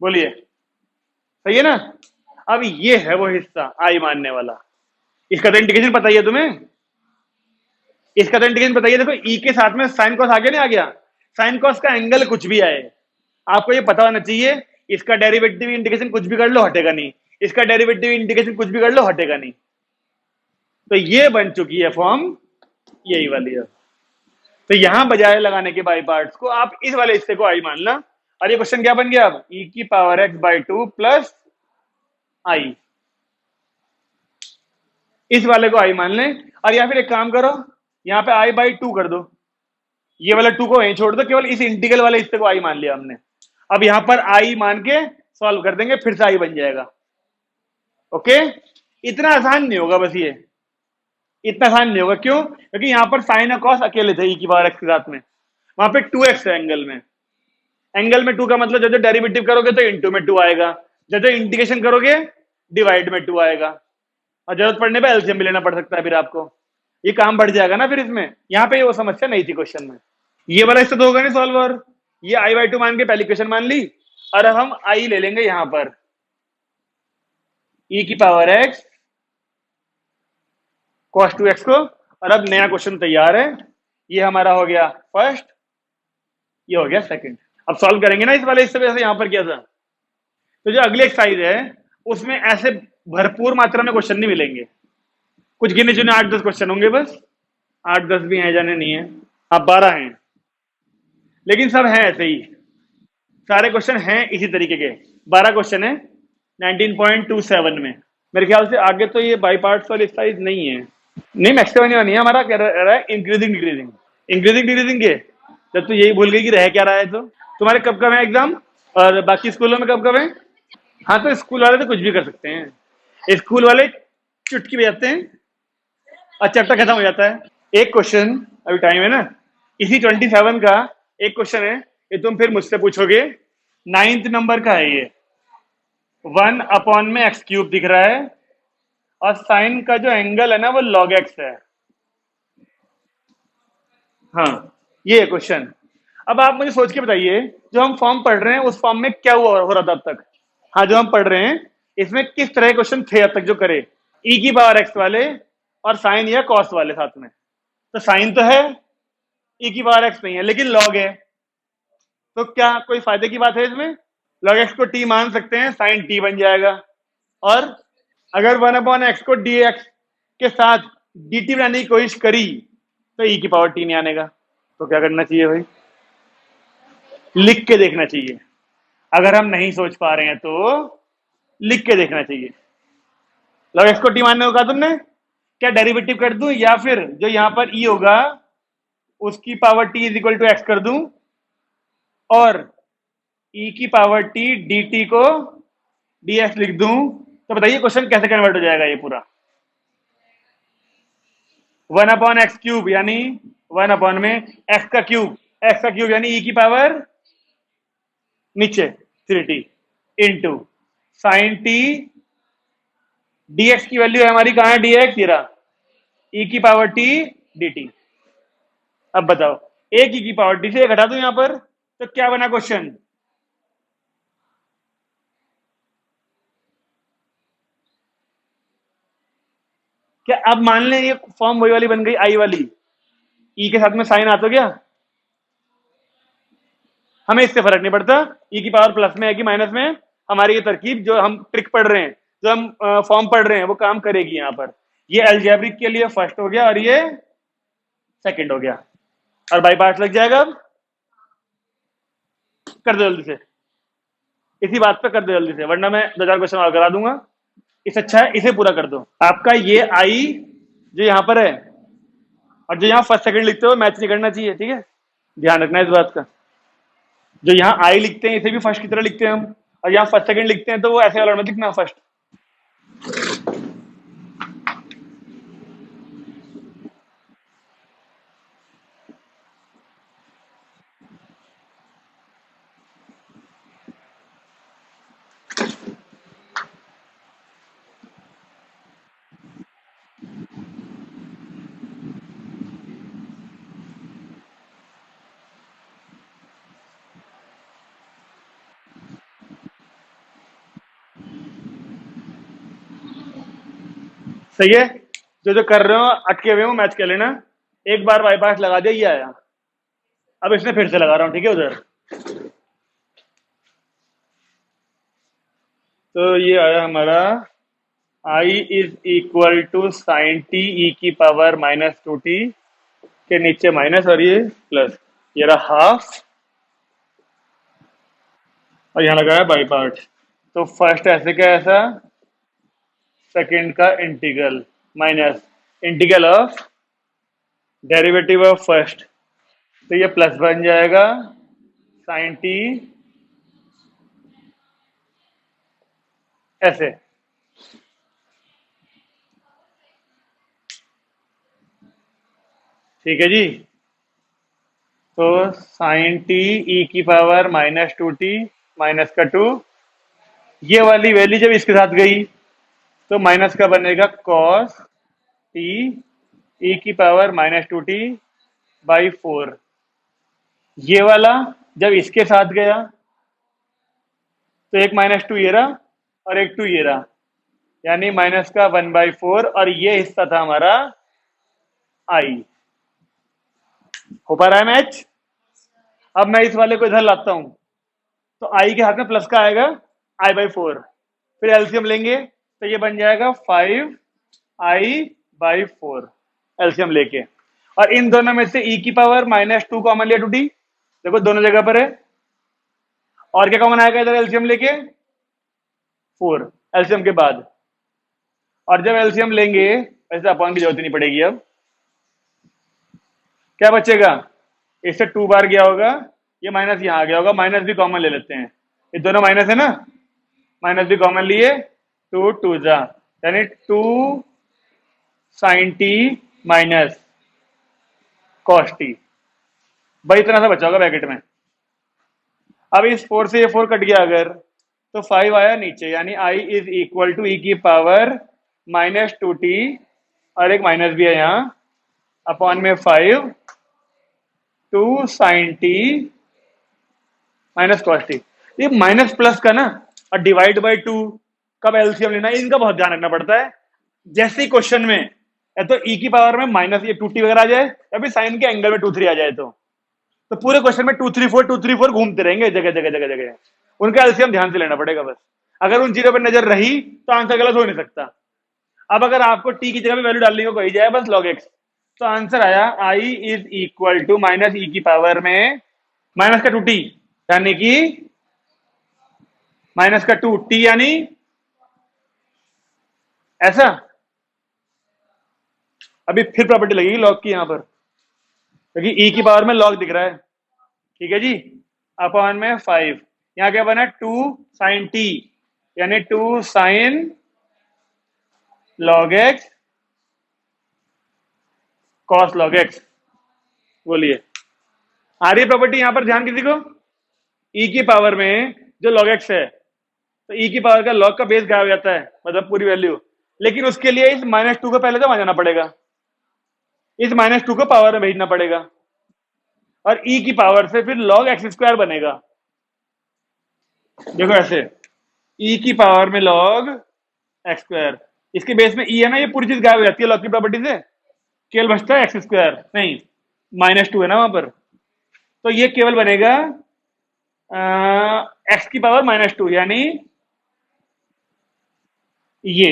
Speaker 1: बोलिए सही है ना। अब ये है वो हिस्सा आई मानने वाला, इसका तो इंटीग्रेशन पता ही है तुम्हें, इसका तो इंटीग्रेशन बताइए। देखो ई के साथ में साइन कॉस आगे नहीं आ गया, साइन कॉस का एंगल कुछ भी आए आपको ये पता होना चाहिए, इसका डेरिवेटिव इंटीग्रेशन कुछ भी कर लो हटेगा नहीं, इसका डेरिवेटिव इंटीग्रेशन कुछ भी कर लो हटेगा नहीं। तो ये बन चुकी है फॉर्म यही वाली है। तो यहां बजाय लगाने के बाई पार्ट्स को आप इस वाले हिस्से को आई मानना, और ये क्वेश्चन क्या बन गया अब e की पावर x बाई 2 प्लस आई, इस वाले को आई मान लें। और या फिर एक काम करो यहां पे आई बाई 2 कर दो, ये वाला 2 को वहीं छोड़ दो, केवल इस इंटीग्रल वाले हिस्से को आई मान लिया हमने। अब यहां पर आई मान के सॉल्व कर देंगे, फिर से आई बन जाएगा। ओके, इतना आसान नहीं होगा, बस ये इतना आसान नहीं होगा। क्यों, क्योंकि यहां पर साइन और कॉस अकेले थे ई की पावर एक्स के साथ में, वहां पे 2x है एंगल में, एंगल में 2 का मतलब जब डेरिवेटिव करोगे तो इंटू में 2 आएगा, जब इंटीग्रेशन करोगे डिवाइड में 2 आएगा, और जरूरत पड़ने पे एलसीएम भी लेना पड़ सकता है, फिर आपको ये काम बढ़ जाएगा ना फिर इसमें। यहाँ पे वो समस्या नहीं थी क्वेश्चन में, ये वाला इससे तो होगा नहीं सॉल्व, और ये आई बाई 2 मान के पहली क्वेश्चन मान ली, और अब हम आई ले लेंगे यहां पर e की पावर x cos 2x को, और अब नया क्वेश्चन तैयार है। ये हमारा हो गया फर्स्ट, ये हो गया सेकंड। अब सॉल्व करेंगे ना इस वाले हिस्से पे, जैसे यहां पर किया था। तो जो अगली एक्सरसाइज है उसमें ऐसे भरपूर मात्रा में क्वेश्चन नहीं मिलेंगे, कुछ गिने चुने 8-10 क्वेश्चन होंगे बस, 8-10 भी हैं जाने नहीं है, हाँ 12 हैं, लेकिन सब हैं ऐसे ही, सारे क्वेश्चन हैं इसी तरीके के। 12 क्वेश्चन है 19.27 में। मेरे ख्याल से आगे तो ये बाई पार्ट्स वाली एक्सरसाइज नहीं है, नहीं मैक्सिमम नहीं है हमारा, कह रहा है इंक्रीजिंग डिक्रीजिंग, इंक्रीजिंग डिक्रीजिंग के। जब तू यही भूल गई कि रह क्या रहा है, तो तुम्हारे कब कब है एग्जाम, और बाकी स्कूलों में कब कब है। हाँ तो स्कूल वाले तो कुछ भी कर सकते हैं, स्कूल वाले चुटकी बजाते हैं और चैप्टर खत्म हो जाता है। एक क्वेश्चन अभी टाइम है ना, इसी 27 का एक क्वेश्चन है, ये तुम फिर मुझसे पूछोगे, 9th नंबर का है ये, 1 में एक्स क्यूब दिख रहा है और साइन का जो एंगल है ना वो लॉग एक्स है। हाँ, ये है क्वेश्चन। अब आप मुझे सोच के बताइए, जो हम फॉर्म पढ़ रहे हैं उस फॉर्म में क्या हुआ हो रहा था अब तक। हाँ, जो हम पढ़ रहे हैं इसमें किस तरह के क्वेश्चन थे अब तक जो करे। ई की पावर एक्स वाले और साइन या कॉस वाले साथ में। तो साइन तो है, ई की पावर एक्स नहीं है, लेकिन लॉग है। तो क्या कोई फायदे की बात है इसमें? लॉग एक्स को टी मान सकते हैं, साइन टी बन जाएगा। और अगर 1/x को डी एक्स के साथ डी टी बनाने की कोशिश करी तो ई की पावर टी नहीं आनेगा। तो क्या करना चाहिए भाई? लिख के देखना चाहिए। अगर हम नहीं सोच पा रहे हैं तो लिख के देखना चाहिए। लॉग एक्स को टी मानने को कहा तुमने, क्या डेरिवेटिव कर दूं या फिर जो यहां पर ई होगा उसकी power t is equal to x कर दूं और ई की पावर टी डी टी को डी एक्स लिख दूं? तो बताइए क्वेश्चन कैसे कन्वर्ट हो जाएगा ये पूरा। 1/x³ यानी 1 में एक्स का क्यूब यानी ई की पावर नीचे 3t into sine T dx की वैल्यू है हमारी, कहां है dx, ये रहा, e की पावर t dt। अब बताओ, एक e की पावर t से एक हटा दो यहां पर, तो क्या बना क्वेश्चन? क्या अब मान लें ये फॉर्म वही वाली बन गई, आई वाली, e के साथ में साइन आ तो गया, हमें इससे फर्क नहीं पड़ता e की पावर प्लस में है कि माइनस में। हमारी ये तरकीब जो हम ट्रिक पढ़ रहे हैं, जो हम फॉर्म पढ़ रहे हैं, वो काम करेगी यहां पर। ये अलजेब्रिक के लिए फर्स्ट हो गया और ये सेकंड हो गया। और बाई पार्ट्स लग जाएगा। अब कर दो जल्दी से, इसी बात पे कर दो जल्दी से, वरना मैं 2 4 क्वेश्चन और करा दूंगा। इस अच्छा है इसे पूरा कर दो। आपका ये आई जो यहां पर है और जो यहां फर्स्ट सेकंड लिखते हो मैच नहीं करना चाहिए, ठीक है? ध्यान रखना इस बात का। जो यहाँ आई लिखते हैं इसे भी फर्स्ट की तरह लिखते हैं हम, और यहाँ फर्स्ट सेकंड लिखते हैं तो वो ऐसे वाला मत लिखना फर्स्ट। सही है? जो जो कर रहे हो अटके हुए हो मैच कर लेना। एक बार बाईपास लगा दिया, ये आया। अब इसमें फिर से लगा रहा हूं, ठीक है? उधर तो ये आया हमारा I is equal to sine T E की पावर -2t के नीचे माइनस और ये प्लस, ये रहा हाफ और यहाँ लगाया बाई पार्ट। तो फर्स्ट ऐसे क्या ऐसा, सेकंड का integral minus integral of derivative of first, तो ये प्लस बन जाएगा साइन टी ऐसे। ठीक है जी? तो साइन टी ई की पावर -2t माइनस का 2, ये वाली वैल्यू जब इसके साथ गई तो माइनस का बनेगा कॉस टी ई की पावर -2t बाई 4। ये वाला जब इसके साथ गया तो एक -2 ये रहा और एक 2 ये रहा, यानी माइनस का 1/4, और ये हिस्सा था हमारा आई। हो पा रहा है मैच? अब मैं इस वाले को इधर लाता हूं, तो आई के हाथ में प्लस का आएगा I/4, फिर एलसीएम लेंगे तो ये बन जाएगा 5I/4 एलसीएम लेके। और इन दोनों में से ई की पावर -2 कॉमन लिया 2t, देखो दोनों जगह पर है। और क्या कॉमन आएगा इधर एलसीएम लेके? 4 एलसीएम के बाद। और जब एलसीएम लेंगे, वैसे अपॉन की जरूरत नहीं पड़ेगी। अब क्या बचेगा? इससे 2 बार गया होगा, ये माइनस यहाँ आ गया होगा, माइनस भी कॉमन ले लेते हैं, ये दोनों माइनस है ना, माइनस भी कॉमन लिए, 2 2 जा, यानी 2 sine t minus cos t, भाई इतना सा बचा होगा ब्रैकेट में। अब इस 4 से ये 4 कट गया अगर, तो 5 आया नीचे, यानी आई इज इक्वल टू ई की पावर -2t, और एक माइनस भी है यहाँ, अपॉन में 5 two sine t minus cos t. ये माइनस प्लस का ना, और डिवाइड बाई 2 कब एलसीएम लेना है, इनका बहुत ध्यान रखना पड़ता है। जैसे ही क्वेश्चन में या तो ई की पावर में माइनस ये 2t वगैरह आ जाए, या फिर साइन के एंगल में 2 3 आ जाए, तो पूरे क्वेश्चन में 2 3 4 घूमते रहेंगे जगह जगह जगह जगह। उनका एलसीएम ध्यान से लेना पड़ेगा बस। अगर उन जीरो पर नजर रही तो आंसर गलत हो नहीं सकता। अब अगर आपको टी की जगह में वैल्यू डालने को कही जाए बस log x, तो आंसर आया आई इज इक्वल टू माइनस ई की पावर में माइनस का 2t, यानी कि माइनस का 2t, यानी ऐसा। अभी फिर प्रॉपर्टी लगेगी लॉग की यहां पर, क्योंकि ई की पावर में लॉग दिख रहा है। ठीक है जी, अपॉन में 5, यहां क्या बना 2 साइन टी, यानी 2 sign log x cos log x। बोलिए, आ रही है प्रॉपर्टी यहां पर ध्यान किसी को? ई की पावर में जो log x है, तो ई की पावर का log का बेस गायब हो जाता है, मतलब पूरी वैल्यू। लेकिन उसके लिए इस -2 को पहले तो वहां जाना पड़ेगा, इस -2 को पावर में भेजना पड़ेगा, और ई की पावर से फिर log x² बनेगा। देखो ऐसे, ई की पावर में log x², इसके बेस में ई है ना, ये पूरी चीज गायब हो जाती है लॉग की प्रॉपर्टी से, केवल बचता है x², नहीं -2 है ना वहां पर, तो ये केवल बनेगा x की पावर -2, यानी ये।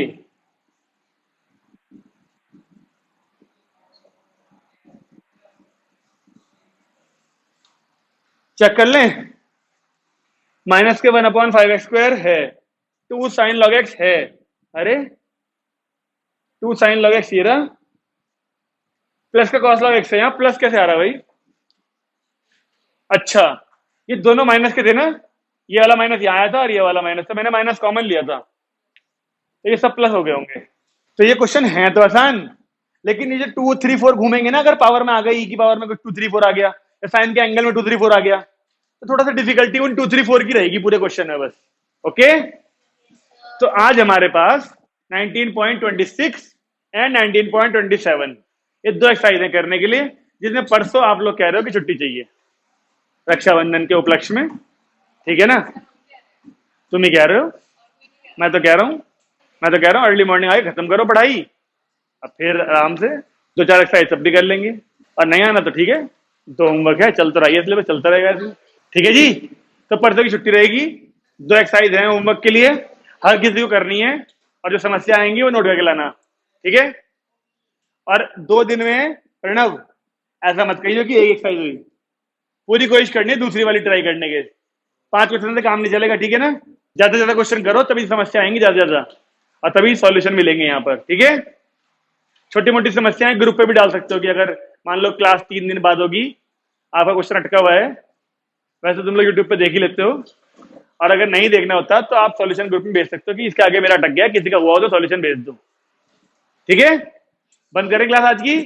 Speaker 1: चेक कर लें, माइनस के 1/5x² है, 2 साइन log x है, अरे 2 साइन log x ये रहा, प्लस का cos log x है, यहां प्लस कैसे आ रहा भाई? अच्छा, ये दोनों माइनस के थे ना, ये वाला माइनस यहाँ आया था और ये वाला माइनस, तो मैंने माइनस कॉमन लिया था, तो ये सब प्लस हो गए होंगे। तो ये क्वेश्चन है तो आसान, लेकिन ये जो 2 3 4 घूमेंगे ना, अगर पावर में आ गई, ई की पावर में कुछ 2 3 4 आ गया, या साइन के एंगल में 2 3 4 आ गया, तो थोड़ा सा डिफिकल्टी उन 2 3 4 की रहेगी पूरे क्वेश्चन में बस। ओके, तो आज हमारे पास 19.26 एंड 19.27 ये दो एक्सरसाइजें करने के लिए, जिसमें परसों आप लोग कह रहे हो कि छुट्टी चाहिए रक्षाबंधन के उपलक्ष्य में। ठीक है ना, तुम ही कह रहे हो, मैं तो कह रहा हूं, अर्ली मॉर्निंग आके खत्म करो पढ़ाई, अब फिर आराम से 2 4 एक्सरसाइज सब भी कर लेंगे, और नहीं आना तो ठीक है, तो होमवर्क है, चल तो रही है, इसलिए चलता रहेगा ऐसे। ठीक है जी, तो परसों की छुट्टी रहेगी, 2 एक्सरसाइज हैं होमवर्क के लिए, हर किसी को करनी है, और जो समस्या आएंगी वो नोट करके लाना। ठीक है, और 2 दिन में प्रणव ऐसा मत कहिए कि एक एक्सरसाइज हुई, पूरी कोशिश करनी है दूसरी वाली ट्राई करने के। 5 क्वेश्चन से काम नहीं चलेगा, ठीक है ना, ज्यादा से ज्यादा क्वेश्चन करो, तभी समस्या आएंगी ज्यादा ज्यादा, और तभी सॉल्यूशन मिलेंगे यहाँ पर। ठीक है, छोटी मोटी समस्याएं ग्रुप पे भी डाल सकते हो, कि अगर मान लो क्लास 3 दिन बाद होगी, आपका क्वेश्चन अटका हुआ है, वैसे तुम लोग यूट्यूब पे देख ही लेते हो, और अगर नहीं देखना होता तो आप सॉल्यूशन ग्रुप में भेज सकते हो कि इसके आगे मेरा अटक गया, किसी का हुआ हो तो सॉल्यूशन भेज दो। ठीक है, बंद करें क्लास आज की।